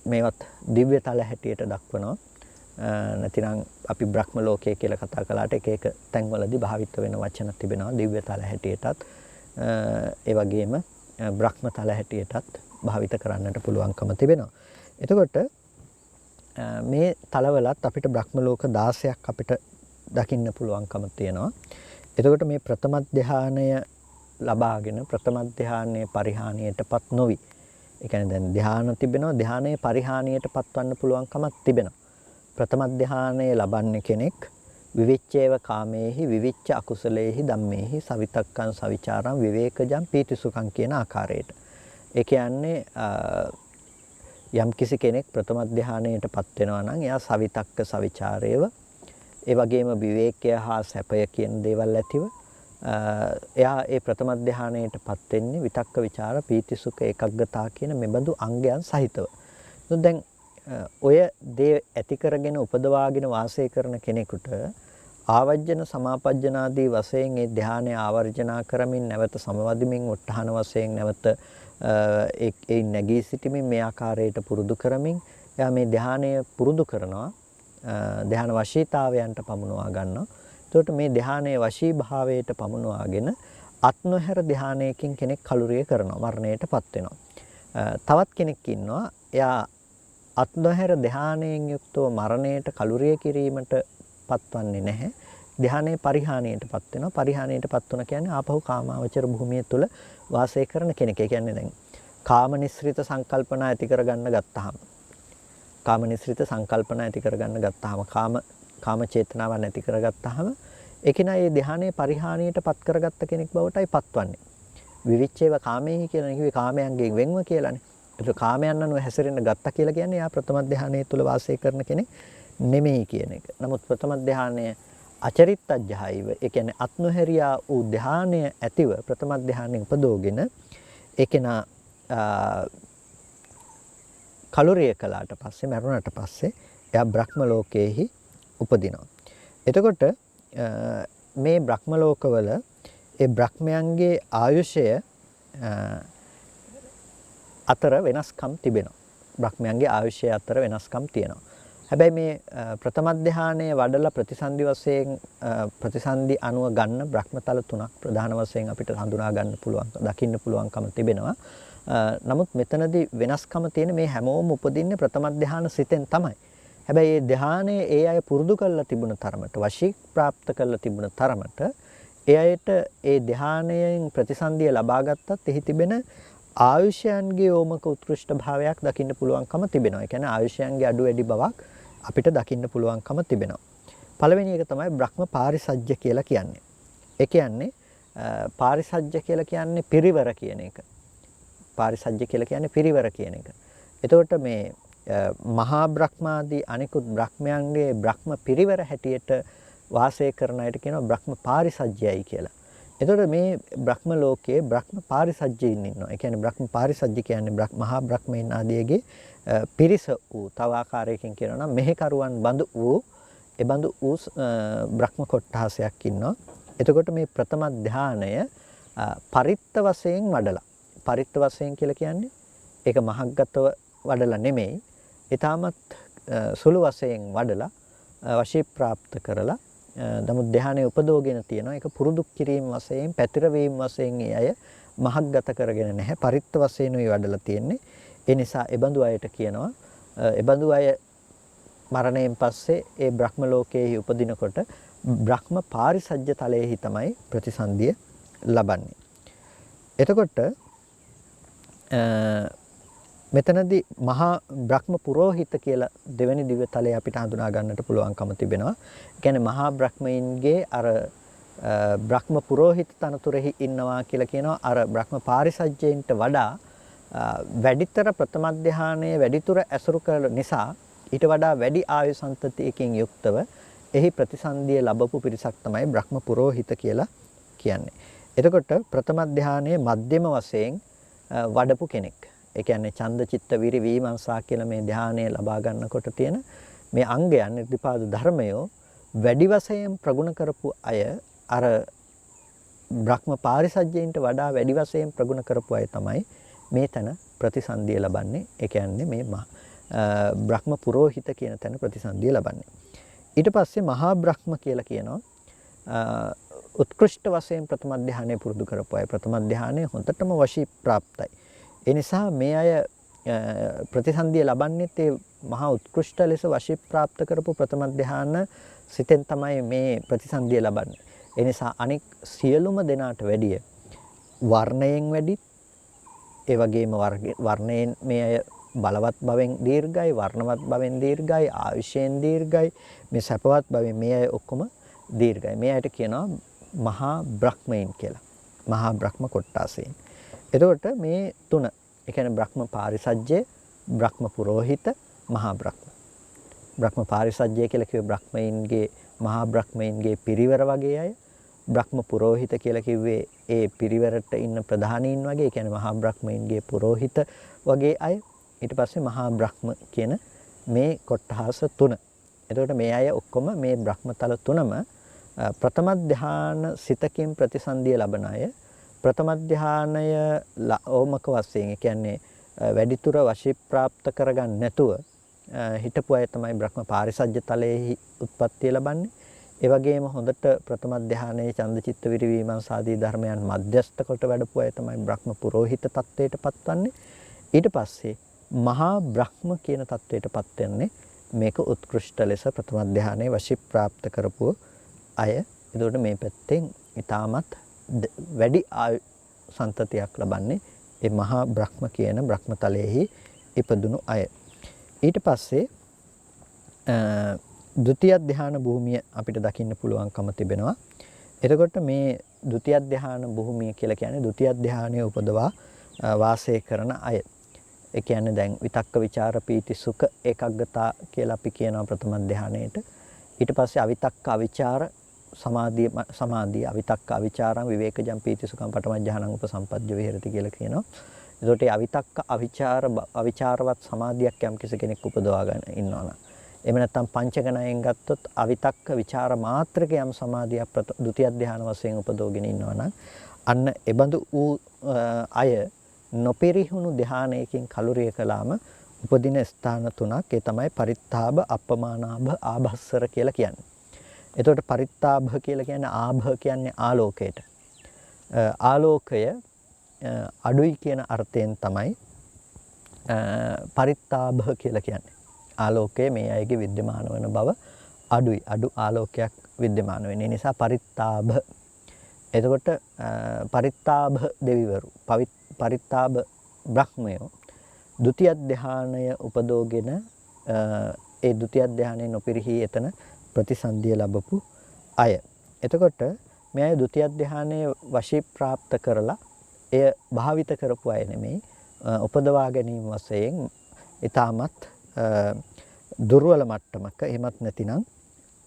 Speaker 1: මේවත් දිව්‍යතල හැටියට දක්වනවා. නැතිනම් අපි බ්‍රහ්ම ලෝකය කියලා කතා කළාට එක එක තැන්වලදී භාවිත වෙන වචන තිබෙනවා දිව්‍යතල හැටියටත් ඒ වගේම බ්‍රහ්මතල හැටියටත් භාවිත කරන්නට පුළුවන්කම තිබෙනවා. එතකොට මේ තලවලත් අපිට බ්‍රහ්ම ලෝක 16ක් අපිට දකින්න පුළුවන්කම තියෙනවා. එතකොට මේ ප්‍රථම ධානය ලබාගෙන ප්‍රථම ධානයේ පරිහානියටපත් නොවි. ඒ කියන්නේ දැන් ධානය තිබෙනවා ධානයේ පරිහානියටපත් වන්න පුළුවන්කමක් තිබෙනවා. ප්‍රථම ධානයේ ලබන්නේ කෙනෙක් විවිච්ඡේව කාමේහි විවිච්ඡ අකුසලේහි ධම්මේහි සවිතක්කං සවිචාරං විවේකජං පීතිසුඛං කියන ආකාරයට. ඒ කියන්නේ යම් කිසි කෙනෙක් ප්‍රථම ධානයටපත් වෙනවා නම් එයා සවිතක්ක සවිචාරයව ඒ වගේම විවේකය හා සැපය කියන දේවල් ඇතිව එයා ඒ ප්‍රථම ධානයටපත් වෙන්නේ විතක්ක ਵਿਚාර පීතිසුඛ ඒකග්ගතා කියන මෙබඳු අංගයන් සහිතව. දැන් ඔය දේ ඇති කරගෙන උපදවාගෙන වාසය කරන කෙනෙකුට ආවජ්ජන සමාපජ්ජනාදී වශයෙන් ඒ ධානය ආවර්ජනා කරමින් නැවත සමවදිමින් උත්හාන වශයෙන් නැවත ඒ නැගී සිටීමේ මේ ආකාරයට පුරුදු කරමින් එයා මේ ධානය පුරුදු කරනවා ධාන වශීතාවයන්ට පමුණවා ගන්නවා. එතකොට මේ ධානයේ වශී භාවයට පමුණවාගෙන අත්නොහැර ධානයකින් කෙනෙක් කලුරිය කරනවා මරණයටපත් වෙනවා. තවත් කෙනෙක් ඉන්නවා එයා අත්නොහැර ධානයෙන් යුක්තව මරණයට කලුරිය කිරීමට පත්වන්නේ නැහැ. ධානයේ පරිහානියටපත් වෙනවා. පරිහානියටපත් වුණ කියන්නේ ආපහු කාමාවචර භූමිය තුල වාසය කරන කෙනෙක්. ඒ කියන්නේ දැන් කාමනිස්ෘත සංකල්පනා ඇති කරගන්න ගත්තාම කාමනිස්ෘත සංකල්පනා ඇති කරගන්න ගත්තාම කාම චේතනාවන් ඇති කරගත්තාම ඒකිනා මේ ධානයේ පරිහානියටපත් කරගත්ත කෙනෙක් බවටයි පත්වන්නේ. විවිච්ඡේව කාමේහි කියලා නෙවෙයි කාමයන්ගෙන් වෙන්ව කියලානේ. ඒක කාමයන් අනුව හැසිරෙන්න ගත්තා කියලා කියන්නේ යා ප්‍රථම ධානයේ තුල වාසය කරන කෙනෙක් නෙමෙයි කියන එක. නමුත් ප්‍රථම ධානය අචරිත්තජ්ජහයිව ඒ කියන්නේ අත්නොහැරියා වූ ධානය ඇතිව ප්‍රථම ධානයේ උපදෝගෙන ඒකේනා කලුරිය කළාට පස්සේ මරුණාට පස්සේ එයා බ්‍රහ්ම ලෝකයේහි උපදිනවා. එතකොට මේ බ්‍රහ්ම ලෝකවල ඒ බ්‍රහ්මයන්ගේ ආයුෂය අතර වෙනස්කම් තිබෙනවා. බ්‍රහ්මයන්ගේ ආයුෂය අතර වෙනස්කම් තියෙනවා. හැබැයි මේ ප්‍රථම ධානයේ වඩලා ප්‍රතිසන්දි වශයෙන් ප්‍රතිසන්දි අනුව ගන්න බ්‍රහ්මතල තුනක් ප්‍රධාන වශයෙන් අපිට හඳුනා ගන්න පුළුවන් දකින්න පුළුවන්කම තිබෙනවා. නමුත් මෙතනදී වෙනස්කම තියෙන මේ හැමෝම උපදින්නේ ප්‍රථම ධාන සිතෙන් තමයි. හැබැයි මේ ධානයේ ඒ අය පුරුදු කරලා තිබුණ තරමට වශී ප්‍රාප්ත කරලා තිබුණ තරමට ඒ අයට ඒ ධානයෙන් ප්‍රතිසන්දිය ලබා ගත්තත් එහි තිබෙන ආයුෂයන්ගේ ඕමක උත්කෘෂ්ඨ භාවයක් දකින්න පුළුවන්කම තිබෙනවා. ඒ කියන්නේ ආයුෂයන්ගේ අඩු වැඩි බවක් අපිට දකින්න පුළුවන්කම තිබෙනවා. පළවෙනි එක තමයි බ්‍රහ්ම පාරිසජ්ජ කියලා කියන්නේ. ඒ කියන්නේ පාරිසජ්ජ කියලා කියන්නේ පිරිවර කියන එක. පාරිසජ්ජ කියලා කියන්නේ පිරිවර කියන එක. එතකොට මේ මහා බ්‍රහ්මාදී අනිකුත් බ්‍රහ්මයන්ගේ බ්‍රහ්ම පිරිවර හැටියට වාසය කරන අයට කියනවා බ්‍රහ්ම පාරිසජ්ජයයි කියලා. එතකොට මේ බ්‍රහ්ම ලෝකයේ බ්‍රහ්ම පාරිසජ්ජයින් ඉන්නවා. ඒ කියන්නේ බ්‍රහ්ම පාරිසජ්ජ කියන්නේ මහා බ්‍රහ්මයන් ආදීගේ පිරිස වූ තව ආකාරයකින් කියනවා නම් මෙහෙකරුවන් බඳු වූ ඒ බඳු වූ බ්‍රහ්ම කොට්ටාසයක් ඉන්නවා. එතකොට මේ ප්‍රථම ධානය පරිත්ත වශයෙන් වඩලා. පරිත්ත වශයෙන් කියලා කියන්නේ ඒක මහග්ගතව වඩලා නෙමෙයි. ඊටමත් සුළු වශයෙන් වඩලා වශී ප්‍රාප්ත කරලා නමුත් ධානයේ උපදෝගෙන තියෙනවා. ඒක පුරුදු කිරීම වශයෙන් පැතිරවීම වශයෙන් ඒ අය මහග්ගත කරගෙන නැහැ. පරිත්ත වශයෙන් උයි වඩලා තියෙන්නේ. ඒ නිසා එබඳු අයට කියනවා එබඳු අය මරණයෙන් පස්සේ ඒ බ්‍රහ්ම ලෝකයේ උපදිනකොට බ්‍රහ්ම පාරිසජ්ජ තලයේහි තමයි ප්‍රතිසන්දිය ලබන්නේ. එතකොට මෙතනදී මහා බ්‍රහ්ම පුරෝහිත කියලා දෙවෙනි දිව්‍ය තලයේ අපිට හඳුනා ගන්නට පුළුවන්කම තිබෙනවා. ඒ කියන්නේ මහා බ්‍රහ්මයින්ගේ අර බ්‍රහ්ම පුරෝහිත තනතුරෙහි ඉන්නවා කියලා කියනවා. අර බ්‍රහ්ම පාරිසජ්ජයින්ට වඩා වැඩිතර ප්‍රථම ධානයේ වැඩිතුර ඇසුරු කළ නිසා ඊට වඩා වැඩි ආයු සන්තතියකින් යුක්තව එහි ප්‍රතිසන්දිය ලැබපු පිරිසක් තමයි බ්‍රහ්ම පුරෝහිත කියලා කියන්නේ. එතකොට ප්‍රථම ධානයේ මධ්‍යම වශයෙන් වඩපු කෙනෙක්. ඒ කියන්නේ ඡන්ද චිත්ත විරි විමර්ශා කියලා මේ ධානය ලබා ගන්නකොට තියෙන මේ අංගයන් නිර්දිපාද ධර්මය වැඩි වශයෙන් ප්‍රගුණ කරපු අය අර බ්‍රහ්ම පාරිසජ්ජයින්ට වඩා වැඩි වශයෙන් ප්‍රගුණ කරපු අය තමයි මේ තැන ප්‍රතිසන්දිය ලබන්නේ. ඒ කියන්නේ මේ බ්‍රහ්ම පුරෝහිත කියන තැන ප්‍රතිසන්දිය ලබන්නේ. ඊට පස්සේ මහා බ්‍රහ්ම කියලා කියනවා උත්කෘෂ්ඨ වශයෙන් ප්‍රථම ධානය පුරුදු කරපු අය. ප්‍රථම ධානය හොඳටම වශී ප්‍රාප්තයි. ඒ නිසා මේ අය ප්‍රතිසන්දිය ලබන්නේ ඒ මහා උත්කෘෂ්ඨ ලෙස වශී ප්‍රාප්ත කරපු ප්‍රථම ධාන සිතෙන් තමයි මේ ප්‍රතිසන්දිය ලබන්නේ. ඒ නිසා අනික් සියලුම දෙනාට වැඩිය වර්ණයෙන් වැඩි ඒ වගේම වර්ණයෙන් මේ අය බලවත් බවෙන් දීර්ඝයි, වර්ණවත් බවෙන් දීර්ඝයි, ආයුෂයෙන් දීර්ඝයි, මේ සැපවත් බවෙන් මේ අය ඔක්කොම දීර්ඝයි. මේ අයට කියනවා මහා බ්‍රහ්මයන් කියලා. මහා බ්‍රහ්ම කොට්ටාසයෙන්. එතකොට මේ තුන, ඒ කියන්නේ බ්‍රහ්ම පාරිසජ්ජය, බ්‍රහ්ම පුරෝහිත, මහා බ්‍රහ්ම. බ්‍රහ්ම පාරිසජ්ජය කියලා කිව්වේ බ්‍රහ්මයන්ගේ මහා බ්‍රහ්මයන්ගේ පිරිවර වගේ අය. බ්‍රහ්ම පුරෝහිත කියලා කිව්වේ ඒ පිරිවරට ඉන්න ප්‍රධානීන් වගේ. ඒ කියන්නේ මහා බ්‍රහ්මයන්ගේ පුරෝහිත වගේ අය. ඊට පස්සේ මහා බ්‍රහ්ම කියන මේ කොට්ටාස තුන. එතකොට මේ අය ඔක්කොම මේ බ්‍රහ්මතල තුනම ප්‍රථම ධාන සිතකින් ප්‍රතිසන්දිය ලබන අය. ප්‍රථම ධානය ඕමක වශයෙන්, ඒ කියන්නේ වැඩිතුර වශී ප්‍රාප්ත කරගන්න නැතුව හිටපු අය තමයි බ්‍රහ්ම පාරිසජ්ජ තලයේහි උත්පත්තිය ලබන්නේ. ඒ වගේම හොඳට ප්‍රථම ධානයේ ඡන්ද චිත්ත විරිවීමන් සාදී ධර්මයන් මධ්‍යස්ථ කොට වැඩපු අය තමයි බ්‍රහ්ම පුරෝහිත තත්වයට පත්වන්නේ. ඊට පස්සේ මහා බ්‍රහ්ම කියන තත්වයට පත් වෙන්නේ මේක උත්කෘෂ්ඨ ලෙස ප්‍රථම ධානයේ වශී ප්‍රාප්ත කරපු අය. එතකොට මේ පැත්තෙන් ඊටමත් වැඩි ආයු සන්තතියක් ලබන්නේ ඒ මහා බ්‍රහ්ම කියන බ්‍රහ්මතලයේහි ඉපදුණු අය. ඊට පස්සේ ද්විතිය ධාන භූමිය අපිට දකින්න පුළුවන්කම තිබෙනවා. එතකොට මේ ද්විතිය ධාන භූමිය කියලා කියන්නේ ද්විතිය ධානයේ උපදවා වාසය කරන අය. ඒ කියන්නේ දැන් විතක්ක ਵਿਚාර පීති සුඛ ඒකග්ගතා කියලා අපි කියනවා ප්‍රථම ධානයේට. ඊට පස්සේ අවිතක්ක අවිචාර සමාධිය අවිතක්ක අවිචාරං විවේකජං පීති සුඛං පඨමඥානං උපසම්පද්ද විහෙරති කියලා කියනවා. එතකොට මේ අවිතක්ක අවිචාරවත් සමාධියක් යම් කෙනෙක් උපදවා ගන්න ඉන්නවනම්, එහෙම නැත්නම් පංචගණයෙන් ගත්තොත් අවිතක්ක විචාර මාත්‍රක යම් සමාධියක් ද්විතිය ධාන වශයෙන් උපදවගෙන ඉන්නවනම් අන්න එබඳු වූ අය නොපිරිහුණු ධානයකින් කලුරිය කළාම උපදින ස්ථාන තුනක්. ඒ තමයි පරිත්තාභ, අපමානාභ, ආභස්සර කියලා කියන්නේ. එතකොට පරිත්තාභ කියලා කියන්නේ ආභ කියන්නේ ආලෝකයට. ආලෝකය අඩුයි කියන අර්ථයෙන් තමයි පරිත්තාභ කියලා කියන්නේ. ආලෝකය මේ අයගේ विद्यमान වන බව අඩුයි. අඩු ආලෝකයක් विद्यमान වෙන නිසා පරිත්තාභ. එතකොට පරිත්තාභ දෙවිවරු, පරිත්තාභ බ්‍රහ්මයෝ ද්විතිය ධානය උපදෝගෙන ඒ ද්විතිය ධානයේ නොපිරිහි එතන ප්‍රතිසන්දිය ලැබපු අය. එතකොට මේ අය ද්විතිය ධානයේ වශී ප්‍රාප්ත කරලා එය භාවිත කරපු අය නෙමෙයි, උපදවා ගැනීම වශයෙන් ඊටමත් දුර්වල මට්ටමක එහෙමත් නැතිනම්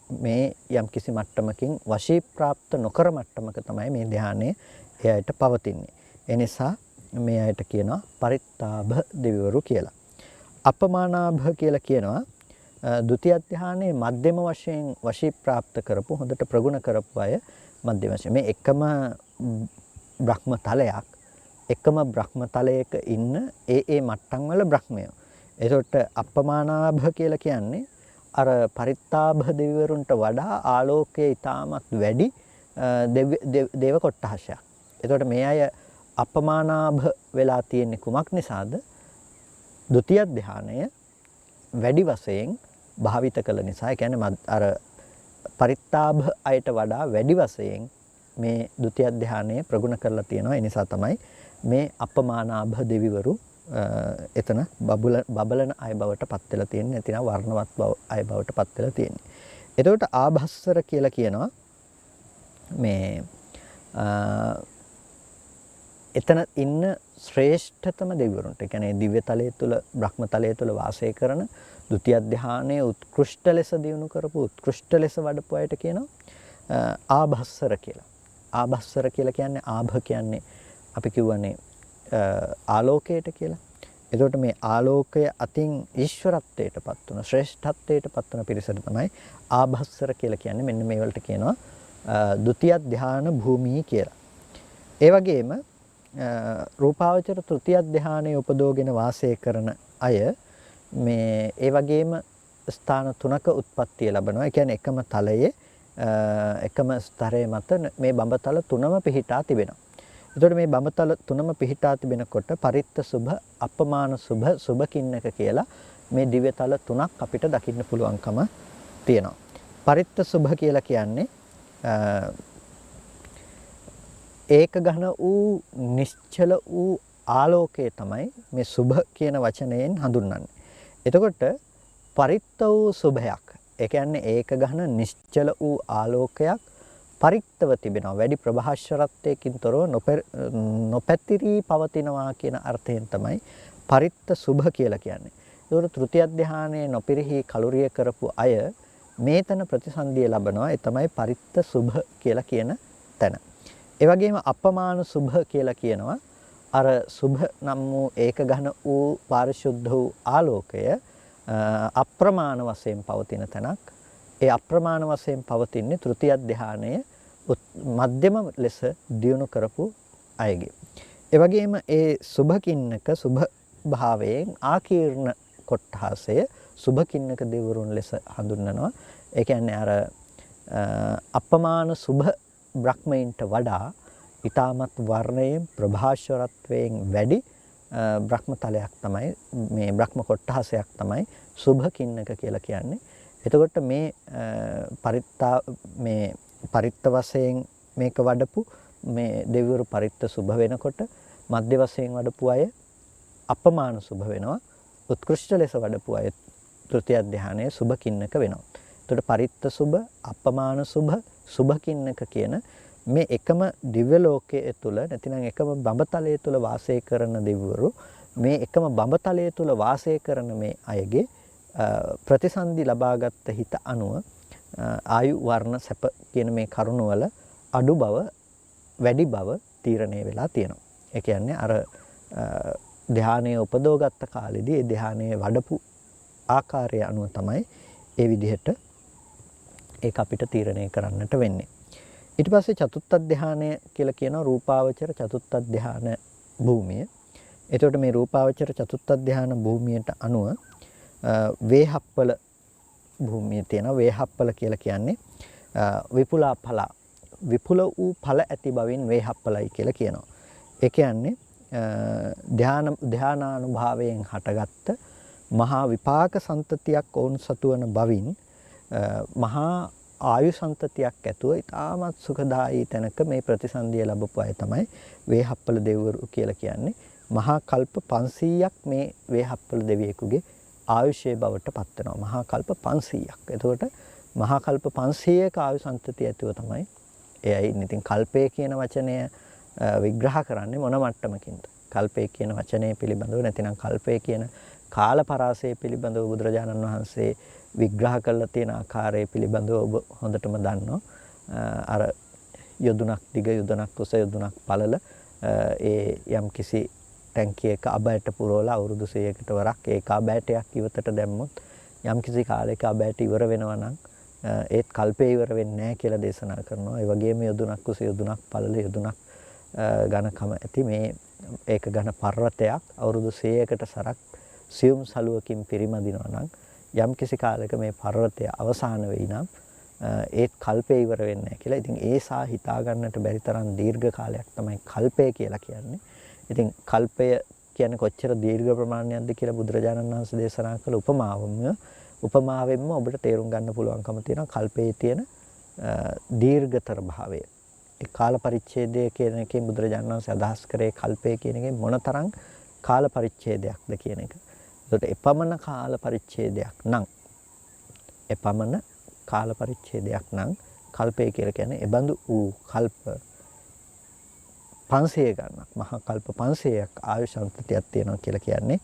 Speaker 1: මේ යම් කිසි මට්ටමකින් වශී ප්‍රාප්ත නොකර මට්ටමක තමයි මේ ධානයේ එයාට පවතින්නේ. ඒ නිසා මේ අයට කියනවා පරිත්තාභ දෙවිවරු කියලා. අපමානාභ කියලා කියනවා ဒုတိ ය ධානයේ මධ්‍යම වශයෙන් වශී ප්‍රාප්ත කරපු හොඳට ප්‍රගුණ කරපු අය මධ්‍යම වශයෙන් මේ එකම බ්‍රහ්ම තලයක් එකම බ්‍රහ්ම තලයක ඉන්න ඒ මට්ටම් වල බ්‍රහ්මයෝ. ඒකට අපමානාභ කියලා කියන්නේ අර පරිත්තාභ දෙවිවරුන්ට වඩා ආලෝකයේ ඊටමත් වැඩි දේව කොට්ටහසයක්. ඒකට මේ අය අපමානාභ වෙලා තියෙන්නේ කුමක් නිසාද? ဒုတိ ය ධානය වැඩි වශයෙන් භාවිත කළ නිසා. ඒ කියන්නේ අර පරිත්තාභ අයට වඩා වැඩි වශයෙන් මේ ဒုတိ ය ධානය ප්‍රගුණ කරලා තියෙනවා. ඒ නිසා තමයි මේ අපමානාභ දෙවිවරු එතන බබලන අය බවට පත් වෙලා තියෙන්නේ. නැතිනම් වර්ණවත් බව අය බවට පත් වෙලා තියෙන්නේ. එතකොට ආභස්සර කියලා කියනවා මේ එතන ඉන්න ශ්‍රේෂ්ඨතම දෙවිවරුන්ට. ඒ කියන්නේ දිව්‍ය තලයේ තුල බ්‍රහ්ම තලයේ තුල වාසය කරන ဒုတိ ය ධානයේ උත්කෘෂ්ඨ ලෙස දියුණු කරපු උත්කෘෂ්ඨ ලෙස වඩපු අයට කියනවා ආභස්සර කියලා. ආභස්සර කියලා කියන්නේ ආභ කියන්නේ අපි කියවනේ ආලෝකයට කියලා. එතකොට මේ ආලෝකය අතින් ඊශ්වරත්වයටපත් වුණ ශ්‍රේෂ්ඨත්වයටපත් වුණ පිරිසට තමයි ආභස්සර කියලා කියන්නේ. මෙන්න මේ වලට කියනවා ဒုတိ ය ධාන භූමිය කියලා. ඒ වගේම රූපාවචර තෘතිය ධානයේ උපදෝගෙන වාසය කරන අය මේ ඒ වගේම ස්ථාන තුනක උත්පත්තිය ලබනවා. ඒ කියන්නේ එකම තලයේ එකම ස්තරයේ මත මේ බඹතල තුනම පිහිටා තිබෙනවා. එතකොට මේ බඹතල තුනම පිහිටා තිබෙනකොට පරිත්ත සුභ, අපමාන සුභ, සුභ කින්නක කියලා මේ දිව්‍යතල තුනක් අපිට දකින්න පුළුවන්කම තියෙනවා. පරිත්ත සුභ කියලා කියන්නේ ඒක ඝන වූ නිශ්චල වූ ආලෝකය තමයි මේ සුභ කියන වචනයෙන් හඳුන්වන්නේ. එතකොට පරිත්ත වූ සුභයක්, ඒ කියන්නේ ඒක ඝන නිශ්චල වූ ආලෝකයක් පරිත්තව තිබෙනවා. වැඩි ප්‍රභාස්වරත්වයකින් තොරව නොපැතිරී පවතිනවා කියන අර්ථයෙන් තමයි පරිත්ත සුභ කියලා කියන්නේ. ඒකට තෘතිය ධානයේ නොපිරිහි කලුරිය කරපු අය මේතන ප්‍රතිසන්දිය ලබනවා. ඒ තමයි පරිත්ත සුභ කියලා කියන තැන. ඒ වගේම අපමාන සුභ කියලා කියනවා අර සුභ නම් වූ ඒක ඝන වූ පාරිශුද්ධ වූ ආලෝකය අප්‍රමාණ වශයෙන් පවතින තැනක්. ඒ අප්‍රමාණ වශයෙන් පවතින්නේ තෘතිය ධානයේ මධ්‍යම ලෙස දියුණු කරපු අයගේ. ඒ වගේම ඒ සුභ කින්නක සුභ භාවයෙන් ආකීර්ණ කොට්ඨාසය සුභ කින්නක දෙවරුන් ලෙස හඳුන්වනවා. ඒ කියන්නේ අර අපමාන සුභ බ්‍රහ්මයින්ට වඩා ඊටමත් වර්ණයෙන් ප්‍රභාස්වරත්වයෙන් වැඩි බ්‍රහ්ම තලයක් තමයි මේ බ්‍රහ්ම කොට්ඨාසයක් තමයි සුභ කින්නක කියලා කියන්නේ. එතකොට මේ පරිත්ත වශයෙන් මේක වඩපු මේ දෙවිවරු පරිත්ත සුභ වෙනකොට මධ්‍ය වශයෙන් වඩපු අය අපමාන සුභ වෙනවා. උත්කෘෂ්ඨ ලෙස වඩපු අය තෘතිය ධානයේ සුභ කින්නක වෙනවා. එතකොට පරිත්ත සුභ, අපමාන සුභ, සුභ කින්නක කියන මේ එකම දිව්‍ය ලෝකයේ තුල නැතිනම් එකම බඹතලයේ තුල වාසය කරන දෙවිවරු මේ එකම බඹතලයේ තුල වාසය කරන මේ අයගේ ප්‍රතිසන්දි ලබාගත් හිත අනුව ආයු වර්ණ සැප කියන මේ කරුණ වල අඩු බව වැඩි බව තීරණය වෙලා තියෙනවා. ඒ කියන්නේ අර ධානයේ උපදෝගත්ත කාලෙදී ඒ ධානයේ වඩපු ආකාරය අනුව තමයි ඒ විදිහට ඒක අපිට තීරණය කරන්නට වෙන්නේ. ඊට පස්සේ චතුත්ථ ධානය කියලා කියනවා රූපාවචර චතුත්ථ ධාන භූමිය. එතකොට මේ රූපාවචර චතුත්ථ ධාන භූමියට අනුව වේහප්පල භූමිය තියෙනවා. වේහප්පල කියලා කියන්නේ විපුලා ඵල. විපුල වූ ඵල ඇති බවින් වේහප්පලයි කියලා කියනවා. ඒ කියන්නේ ධානානුභාවයෙන් හටගත්ත මහා විපාක සම්තතියක් වුන් සතුවන බවින් මහා ආයු සම්තතියක් ඇතුව ඉතාමත් සුඛදායී තැනක මේ ප්‍රතිසන්දිය ලැබපු අය තමයි වේහප්පල දෙවිවරු කියලා කියන්නේ. මහා කල්ප 500ක් මේ වේහප්පල දෙවියෙකුගේ ආයුෂයේ බවට පත් වෙනවා. මහා කල්ප 500ක්. එතකොට මහා කල්ප 500ක ආයු සම්තතිය ඇතුව තමයි එයයි. ඉතින් කල්පය කියන වචනය විග්‍රහ කරන්නේ මොන මට්ටමකින්ද? කල්පය කියන වචනය පිළිබඳව නැතිනම් කල්පය කියන කාල පරාසය පිළිබඳව බුදුරජාණන් වහන්සේ විග්‍රහ කරලා තියෙන ආකාරය පිළිබඳව ඔබ හොඳටම දන්නවා. අර යොදුනක් දිග යොදුනක් උස යොදුනක් පළල ඒ යම් කිසි ටැංකියක අබෑට පුරවලා අවුරුදු 100කට වරක් ඒක අබෑටයක් ඉවතට දැම්මොත් යම් කිසි කාලයක අබෑට ඉවර වෙනවා නම් ඒත් කල්පේ ඉවර වෙන්නේ නැහැ කියලා දේශනා කරනවා. ඒ වගේම යොදුනක් උස යොදුනක් පළල යොදුනක් ඝනකම ඇති මේ ඒක ඝන පර්වතයක් අවුරුදු 100කට සරක් සියුම් සලුවකින් පිරිමදිනවා නම් යම් කිසි කාලයක මේ පර්වතය අවසාන වෙයි නම් ඒත් කල්පේ ඉවර වෙන්නේ නැහැ කියලා. ඉතින් ඒ සා හිතා ගන්නට බැරි තරම් දීර්ඝ කාලයක් තමයි කල්පය කියලා කියන්නේ. ඉතින් කල්පය කියන්නේ කොච්චර දීර්ඝ ප්‍රමාණයක්ද කියලා බුදුරජාණන් වහන්සේ දේශනා කළ උපමාවෙන්ම ඔබට තේරුම් ගන්න පුළුවන්කම තියෙනවා කල්පයේ තියෙන දීර්ඝතර භාවය. ඒ කාල පරිච්ඡේදය කියන එකෙන් බුදුරජාණන් වහන්සේ අදහස් කරේ කල්පය කියන එකෙන් මොනතරම් කාල පරිච්ඡේදයක්ද කියන එක. ඒකට එපමණ කාල පරිච්ඡේදයක් නම් කල්පය කියලා කියන්නේ එබඳු වූ කල්ප 500 ගණනක් මහා කල්ප 500ක් ආයු සම්පතියක් තියෙනවා කියලා කියන්නේ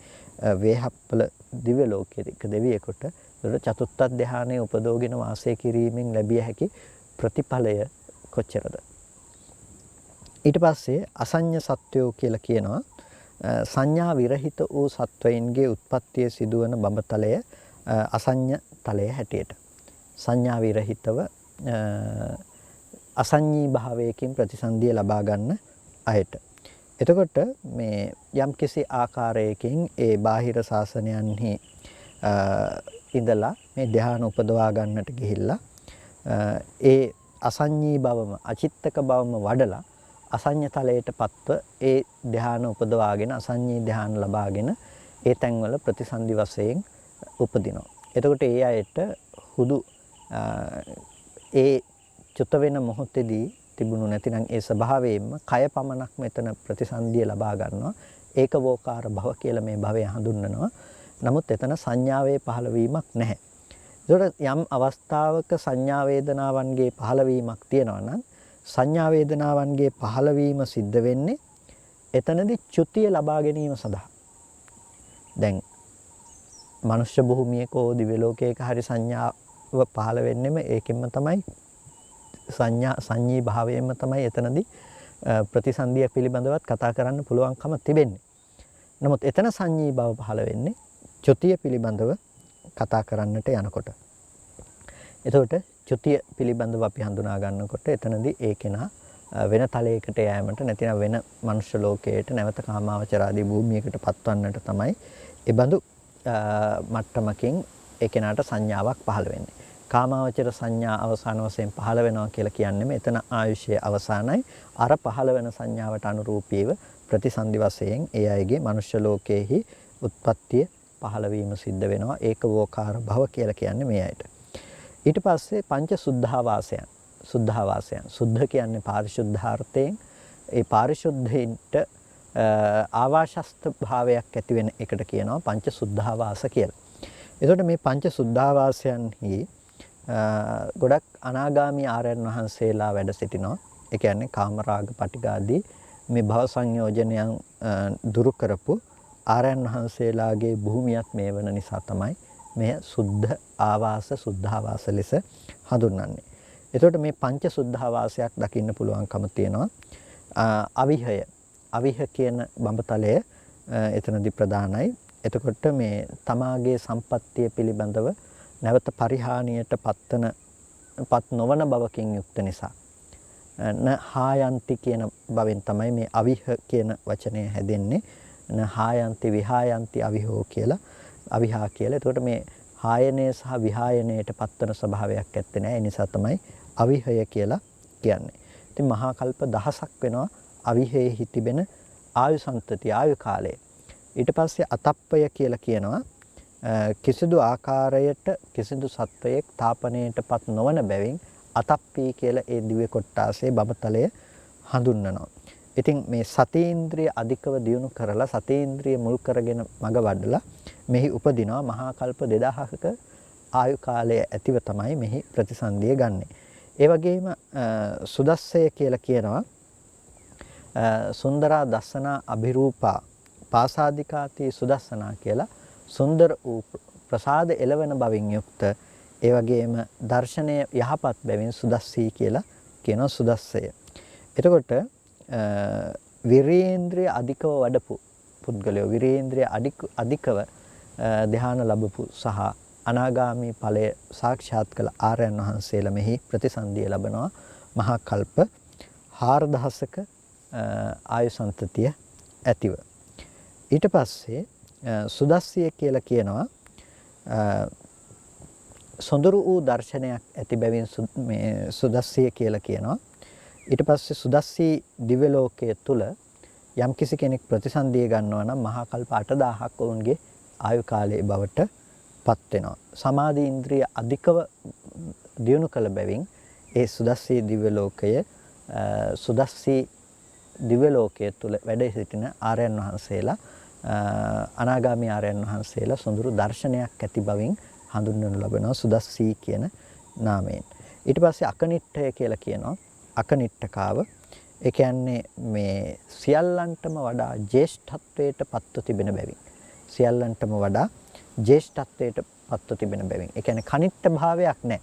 Speaker 1: වේහප්පල දිව්‍ය ලෝකයේ එක දෙවියෙකුට චතුත්ථ ධානයේ උපදෝගෙන වාසය කිරීමෙන් ලැබිය හැකි ප්‍රතිඵලය කොච්චරද. ඊට පස්සේ අසඤ්ඤ සත්වයෝ කියලා කියනවා සංඥා විරහිත වූ සත්වයින්ගේ උත්පත්තිය සිදුවන බඹතලය අසඤ්ඤ තලය හැටියට. සංඥා විරහිතව අසඤ්ඤී භාවයකින් ප්‍රතිසන්දිය ලබා ගන්න අයට. එතකොට මේ යම්කිසි ආකාරයකින් ඒ බාහිර ශාසනයන්හි ඉඳලා මේ ධ්‍යාන උපදවා ගන්නට ගිහිල්ලා ඒ අසඤ්ඤී බවම අචිත්තක බවම වඩලා අසඤ්ඤ තලයට පත්ව ඒ ධ්‍යාන උපදවාගෙන අසඤ්ඤී ධ්‍යාන ලබාගෙන ඒ තැන්වල ප්‍රතිසන්දි වශයෙන් උපදිනවා. එතකොට ඒ අයට හුදු ඒ චුත වෙන මොහොතේදී තිබුණු නැතිනම් ඒ ස්වභාවයෙන්ම කය පමණක් මෙතන ප්‍රතිසන්දිය ලබා ගන්නවා. ඒකවෝකාර භව කියලා මේ භවය හඳුන්වනවා. නමුත් එතන සංඥාවේ පහළවීමක් නැහැ. ඒකට යම් අවස්ථාවක සංඥා වේදනාවන්ගේ පහළවීමක් තියෙනවා නම් සංඥා වේදනාවන්ගේ පහළවීම සිද්ධ වෙන්නේ එතනදී චුතිය ලබා ගැනීම සඳහා. දැන් මනුෂ්‍ය භූමියක හෝ දිව්‍ය ලෝකයක හරි සංඥාව පහළ වෙන්නෙම ඒකෙන්ම තමයි සංඤී භාවයෙන්ම තමයි එතනදී ප්‍රතිසන්දිය පිළිබඳවත් කතා කරන්න පුළුවන්කම තිබෙන්නේ. නමුත් එතන සංඤී භව පහළ වෙන්නේ චුතිය පිළිබඳව කතා කරන්නට යනකොට. එතකොට චුතිය පිළිබඳව අපි හඳුනා ගන්නකොට එතනදී ඒ කෙනා වෙන තලයකට යෑමට නැතිනම් වෙන මනුෂ්‍ය ලෝකයට නැවත කාමාවචරාදී භූමියකට පත්වන්නට තමයි ඒ බඳු මට්ටමකින් ඒ කෙනාට සංඥාවක් පහළ වෙන්නේ. කාමාවචර සංඥා අවසාන වශයෙන් පහළ වෙනවා කියලා කියන්නේ එතන ආයුෂය අවසానයි. අර පහළ වෙන සංඥාවට අනුරූපීව ප්‍රතිසන්දි වශයෙන් ඒ අයගේ මනුෂ්‍ය ලෝකයේහි උත්පත්තිය පහළ වීම සිද්ධ වෙනවා. ඒකවෝකාර භව කියලා කියන්නේ මේ අයට. ඊට පස්සේ පංච සුද්ධාවාසයන්. සුද්ධ කියන්නේ පාරිශුද්ධාර්ථයෙන් ඒ පාරිශුද්ධයින්ට ආවාශස්ත භාවයක් ඇති වෙන එකට කියනවා පංච සුද්ධාවාස කියලා. එතකොට මේ පංච සුද්ධාවාසයන්හි ගොඩක් අනාගාමී ආර්යයන් වහන්සේලා වැඩ සිටිනවා. ඒ කියන්නේ කාමරාග පටිඝාදී මේ භව සංයෝජනයන් දුරු කරපු ආර්යයන් වහන්සේලාගේ භූමියත් මේ වන නිසා තමයි මෙය සුද්ධ ආවාස ලෙස හඳුන්වන්නේ. එතකොට මේ පංච සුද්ධාවාසයක් දකින්න පුළුවන්කම තියෙනවා. අවිහ කියන බඹතලය එතනදී ප්‍රධානයි. එතකොට මේ තමාගේ සම්පත්තිය පිළිබඳව නැවත පරිහානියට පත් නොවන බවකින් යුක්ත නිසා හායන්ති කියන බවෙන් තමයි මේ අවිහ කියන වචනය හැදෙන්නේ. හායන්ති විහායන්ති අවිහෝ කියලා අවිහා කියලා. එතකොට මේ හායනය සහ විහායනයට පත්වන ස්වභාවයක් ඇත්තේ නැහැ. ඒ නිසා තමයි අවිහය කියලා කියන්නේ. ඉතින් මහා කල්ප දහසක් වෙනවා අවිහයේ තිබෙන ආයු සම්තතිය ආයු කාලය. ඊට පස්සේ අතප්පය කියලා කියනවා කිසිදු ආකාරයට කිසිදු සත්වයක් තාපනයටපත් නොවන බැවින් අතප්පී කියලා ඒ දිව්‍ය කොට්ටාසේ බඹතලය හඳුන්වනවා. ඉතින් මේ සතේන්ද්‍රිය අධිකව දියුණු කරලා සතේන්ද්‍රිය මුල් කරගෙන මඟ වඩලා මෙහි උපදිනවා මහා කල්ප 2000ක ආයු කාලය ඇතිව තමයි මෙහි ප්‍රතිසන්දිය ගන්නෙ. ඒ වගේම සුදස්සය කියලා කියනවා සුන්දරා දස්සනා අභිරූපා පාසාදිකාති සුදස්සනා කියලා සුන්දර වූ ප්‍රසාද එළවෙන බවින් යුක්ත ඒ වගේම දර්ශනය යහපත් බැවින් සුදස්සී කියලා කියනවා සුදස්සය. එතකොට විරේන්ද්‍රිය අධිකව වඩපු පුද්ගලයෝ විරේන්ද්‍රිය අධිකව ධ්‍යාන ලැබපු සහ අනාගාමී ඵලය සාක්ෂාත් කළ ආර්යයන් වහන්සේලා මෙහි ප්‍රතිසන්දිය ලබනවා මහා කල්ප 4000ක ආයු සන්තතිය ඇතිව. ඊට පස්සේ සුදස්සිය කියලා කියනවා සොඳුරු වූ දර්ශනයක් ඇති බැවින් මේ සුදස්සිය කියලා කියනවා. ඊට පස්සේ සුදස්සී දිව්‍ය ලෝකයේ තුල යම් කිසි කෙනෙක් ප්‍රතිසන්දිය ගන්නවා නම් මහා කල්ප 8000ක් ඔවුන්ගේ ආයු කාලයේ බවට පත් වෙනවා. සමාධි ඉන්ද්‍රිය අධිකව දියුණු කළ බැවින් ඒ සුදස්සී දිව්‍ය ලෝකය සුදස්සී දිව්‍ය ලෝකයේ තුල වැඩ සිටින ආර්යයන් වහන්සේලා අනාගාමී ආර්යයන් වහන්සේලා සොඳුරු දර්ශනයක් ඇති බවින් හඳුන්වනු ලබනවා සුදස්සී කියන නාමයෙන්. ඊට පස්සේ අකනිට්ඨය කියලා කියනවා. අකනිට්ඨකාව ඒ කියන්නේ මේ සියල්ලන්ටම වඩා ජේෂ්ඨත්වයට පත්ව තිබෙන බැවින් සියල්ලන්ටම වඩා ජේෂ්ඨත්වයට පත්ව තිබෙන බැවින් ඒ කියන්නේ කනිට්ඨ භාවයක් නැහැ.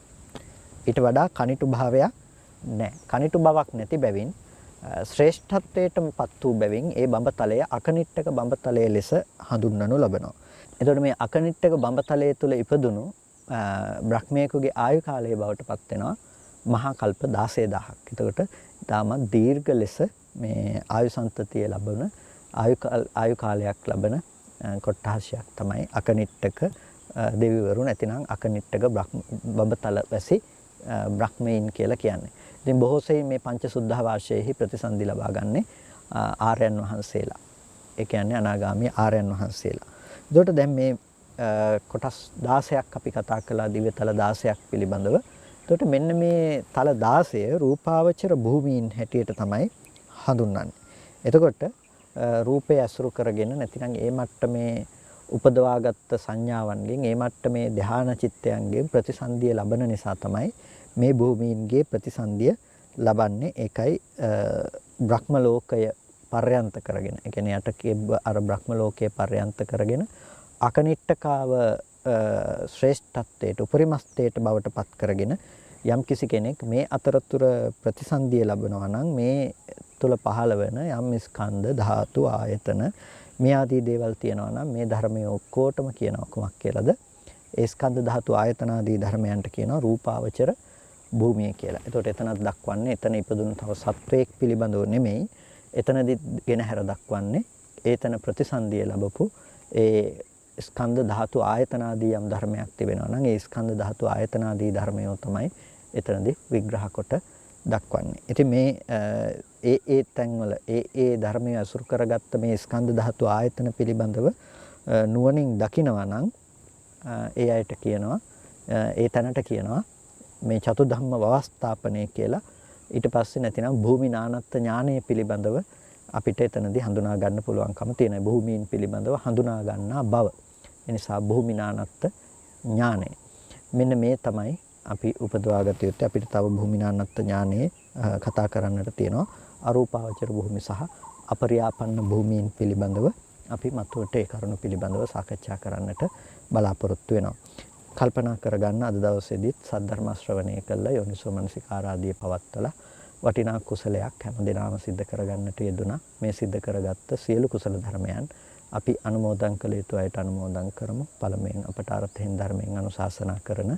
Speaker 1: ඊට වඩා කනිටු භාවයක් නැහැ. කනිටු බවක් නැති බැවින් ශ්‍රේෂ්ඨත්වයටම පත් වූ බැවින් ඒ බඹතලය අකනිට්ඨක බඹතලය ලෙස හඳුන්වනු ලබනවා. එතකොට මේ අකනිට්ඨක බඹතලය තුල ඉපදුණු බ්‍රහ්මයෙකුගේ ආයු කාලය බවට පත් වෙනවා මහා කල්ප 16000ක්. එතකොට තාමත් දීර්ඝ ලෙස මේ ආයු සන්තතිය ලැබුණ ආයු කාලයක් ලැබෙන කොට්ටාශයක් තමයි අකනිට්ඨක දෙවිවරු නැතිනම් අකනිට්ඨක බඹතල වැසි බ්‍රහ්මීන් කියලා කියන්නේ. ඉතින් බොහෝ සෙයින් මේ පංචසුද්ධ වාර්ෂයේහි ප්‍රතිසන්දි ලබා ගන්නේ ආර්යයන් වහන්සේලා. ඒ කියන්නේ අනාගාමී ආර්යයන් වහන්සේලා. එතකොට දැන් මේ කොටස් 16ක් අපි කතා කළා දිව්‍යතල 16ක් පිළිබඳව. එතකොට මෙන්න මේ තල 16 රූපාවචර භූමීන් හැටියට තමයි හඳුන්වන්නේ. එතකොට රූපය අසුරු කරගෙන නැතිනම් ඒ මට්ටමේ උපදවාගත් සංඥාවන්ගෙන් ඒ මට්ටමේ ධානා චිත්තයන්ගෙන් ප්‍රතිසන්දිය ලබන නිසා තමයි මේ භූමීන්ගේ ප්‍රතිසන්දිය ලබන්නේ. ඒකයි බ්‍රහ්ම ලෝකය පර්යන්ත කරගෙන. ඒ කියන්නේ යටකේ අර බ්‍රහ්ම ලෝකයේ පර්යන්ත කරගෙන අකනිට්ඨකාව ශ්‍රේෂ්ඨත්වයට උපරිමස්තයට බවට පත් කරගෙන යම් කිසි කෙනෙක් මේ අතරතුර ප්‍රතිසන්දිය ලබනවා නම් මේ තුල පහළ වෙන යම් ස්කන්ධ ධාතු ආයතන මේ ආදී දේවල් තියෙනවා නම් මේ ධර්මයේ ඔක්කොටම කියනවා කොමක් කියලාද? ඒ ස්කන්ධ ධාතු ආයතන ආදී ධර්මයන්ට කියනවා රූපාවචර භූමිය කියලා. එතකොට එතනත් දක්වන්නේ එතන ඉපදුණු තව සත්වයක් පිළිබඳව නෙමෙයි. එතනදි ගෙන හැර දක්වන්නේ ඒතන ප්‍රතිසන්දිය ලැබපු ඒ ස්කන්ධ ධාතු ආයතන ආදී යම් ධර්මයක් තිබෙනවා නම් ඒ ස්කන්ධ ධාතු ආයතන ආදී ධර්මයෝ තමයි එතනදී විග්‍රහ කොට දක්වන්නේ. ඉතින් මේ ඒ තැන්වල ඒ ධර්මයේ අසුරු කරගත්ත මේ ස්කන්ධ ධාතු ආයතන පිළිබඳව නුවණින් දකිනවා නම් ඒ අයට කියනවා ඒ තැනට කියනවා මේ චතු ධම්ම වවස්ථාපනය කියලා. ඊට පස්සේ නැතිනම් භූමි නානත්ත් ඥානය පිළිබඳව අපිට එතනදී හඳුනා ගන්න පුළුවන්කම තියෙනවා. භූමීන් පිළිබඳව හඳුනා ගන්නා බව. ඒ නිසා භූමි නානත්ත් ඥානය. මෙන්න මේ තමයි අපි උපදවාගත යුත්තේ. අපිට තව භූමි නානත්ත් ඥානයේ කතා කරන්නට තියෙනවා. අරූපාවචර භූමි සහ අපරියාපන්න භූමීන් පිළිබඳව අපි මතුවට ඒ කරුණු පිළිබඳව සාකච්ඡා කරන්නට බලාපොරොත්තු වෙනවා. කල්පනා කරගන්න අද දවසේදීත් සද්ධර්ම ශ්‍රවණය කළා යෝනිසෝ මනසිකාරාදී පවත්තලා වටිනා කුසලයක් හැමදෙනාම සිද්ධ කරගන්නට යෙදුණා. මේ සිද්ධ කරගත්ත සියලු කුසල ධර්මයන් අපි අනුමෝදන් කළ යුතු අයට අනුමෝදන් කරමු. පළමුවෙන් අපට අර්ථයෙන් ධර්මයෙන් අනුශාසනා කරන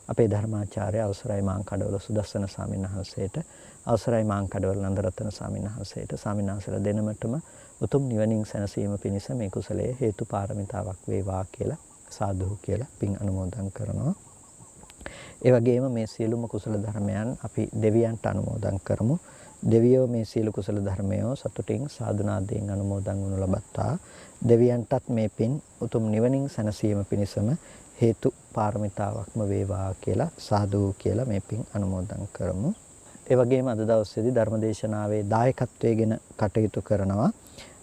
Speaker 1: අපේ ධර්මාචාර්ය අවසරයි මාංකඩවල සුදස්සන ස්වාමීන් වහන්සේට, අවසරයි මාංකඩවල නන්දරත්න ස්වාමීන් වහන්සේට, ස්වාමීන් වහන්සේලා දෙනමටම උතුම් නිවනින් සැනසීම පිණිස මේ කුසලයේ හේතු පාරමිතාවක් වේවා කියලා සාදු කියලා පින් අනුමෝදන් කරනවා. ඒ වගේම මේ සියලුම කුසල ධර්මයන් අපි දෙවියන්ට අනුමෝදන් කරමු. දෙවියෝ මේ සියලු කුසල ධර්මයෝ සතුටින් සාදුනාදයෙන් අනුමෝදන් වනු ලබත්තා. දෙවියන්ටත් මේ පින් උතුම් නිවනින් සැනසීම පිණිසම හේතු පාරමිතාවක්ම වේවා කියලා සාදු කියලා මේ පින් අනුමෝදන් කරමු. ඒ වගේම අද දවසේදී ධර්මදේශනාවේ දායකත්වයෙන් කටයුතු කරනවා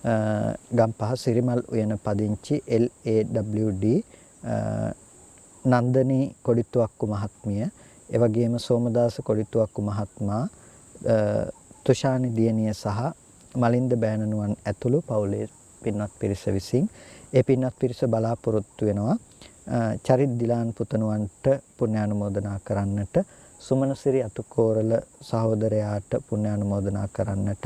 Speaker 1: ගම්පහ සිරිමල් උයන පදිංචි LAWD නන්දනී කොඩිතුවක්කු මහත්මිය, ඒ වගේම සෝමදාස කොඩිතුවක්කු මහත්මයා, තුෂානි දියණිය සහ මලින්ද බෑනනුවන් ඇතුළු පවුලේ පින්වත් පිරිස විසින් ඒ පින්වත් පිරිස බලාපොරොත්තු වෙනවා චරිත් දිලාන් පුතණුවන්ට පුණ්‍යානුමෝදනා කරන්නට, සුමනසිරි අතුකෝරල සහෝදරයාට පුණ්‍යානුමෝදනා කරන්නට,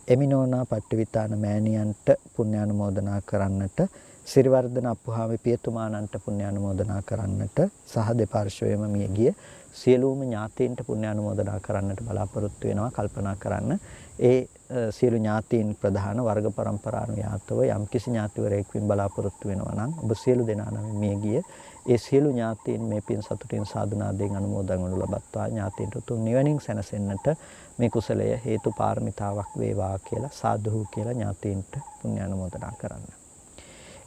Speaker 1: එමිනෝනා පට්ටිවිතාන මෑණියන්ට පුණ්‍යානුමෝදනා කරන්නට, සිරිවර්ධන අප්පුහාමි පියතුමාණන්ට පුණ්‍යානුමෝදනා කරන්නට සහ දෙපාර්ශ්වයේම මියගිය සියලුම ඥාතීන්ට පුණ්‍යානුමෝදනා කරන්නට බලාපොරොත්තු වෙනවා. කල්පනා කරන්න ඒ සියලු ඥාතීන් ප්‍රධාන වර්ග પરම්පරානුයාතව යම්කිසි ඥාතිවරයෙක්වින් බලාපොරොත්තු වෙනවා නම් ඔබ සියලු දෙනා නම් මියගිය ඒ සියලු ඥාතීන් මේ පින් සතුටින් සාදුනාදයෙන් අනුමෝදන් වනු ලබත්වා ඥාතීන්ට උතුම් නිවනින් සැනසෙන්නට මේ කුසලය හේතු පාරමිතාවක් වේවා කියලා සාදුහු කියලා ඥාතීන්ට පුණ්‍යානුමෝදනා කරන්න.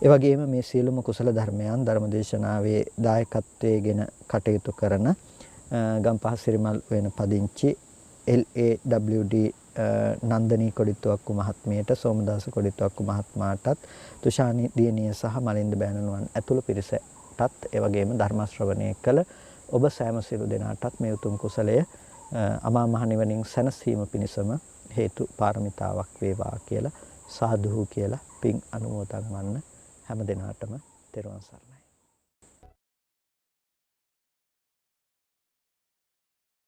Speaker 1: ඒ වගේම මේ සියලුම කුසල ධර්මයන් ධර්මදේශනාවේ දායකත්වයේගෙන කටයුතු කරන ගම්පහ සිරිමල් වෙන පදිංචි LAWD නන්දනී කොඩිතුවක්කු මහත්මියට, සෝමදාස කොඩිතුවක්කු මහත්මයාටත්, තුෂානි දියණිය සහ මලින්ද බෑණනුවන් ඇතුළු පිරිසටත් ඒ වගේම ධර්ම ශ්‍රවණය කළ ඔබ සෑම සියලු දෙනාටත් මේ උතුම් කුසලය අමා මහ නිවනින් සැනසීම පිණිසම හේතු පාරමිතාවක් වේවා කියලා සාදුහු කියලා පින් අනුමෝදන් වන්න හැම දිනාටම තෙරුවන් සරණයි.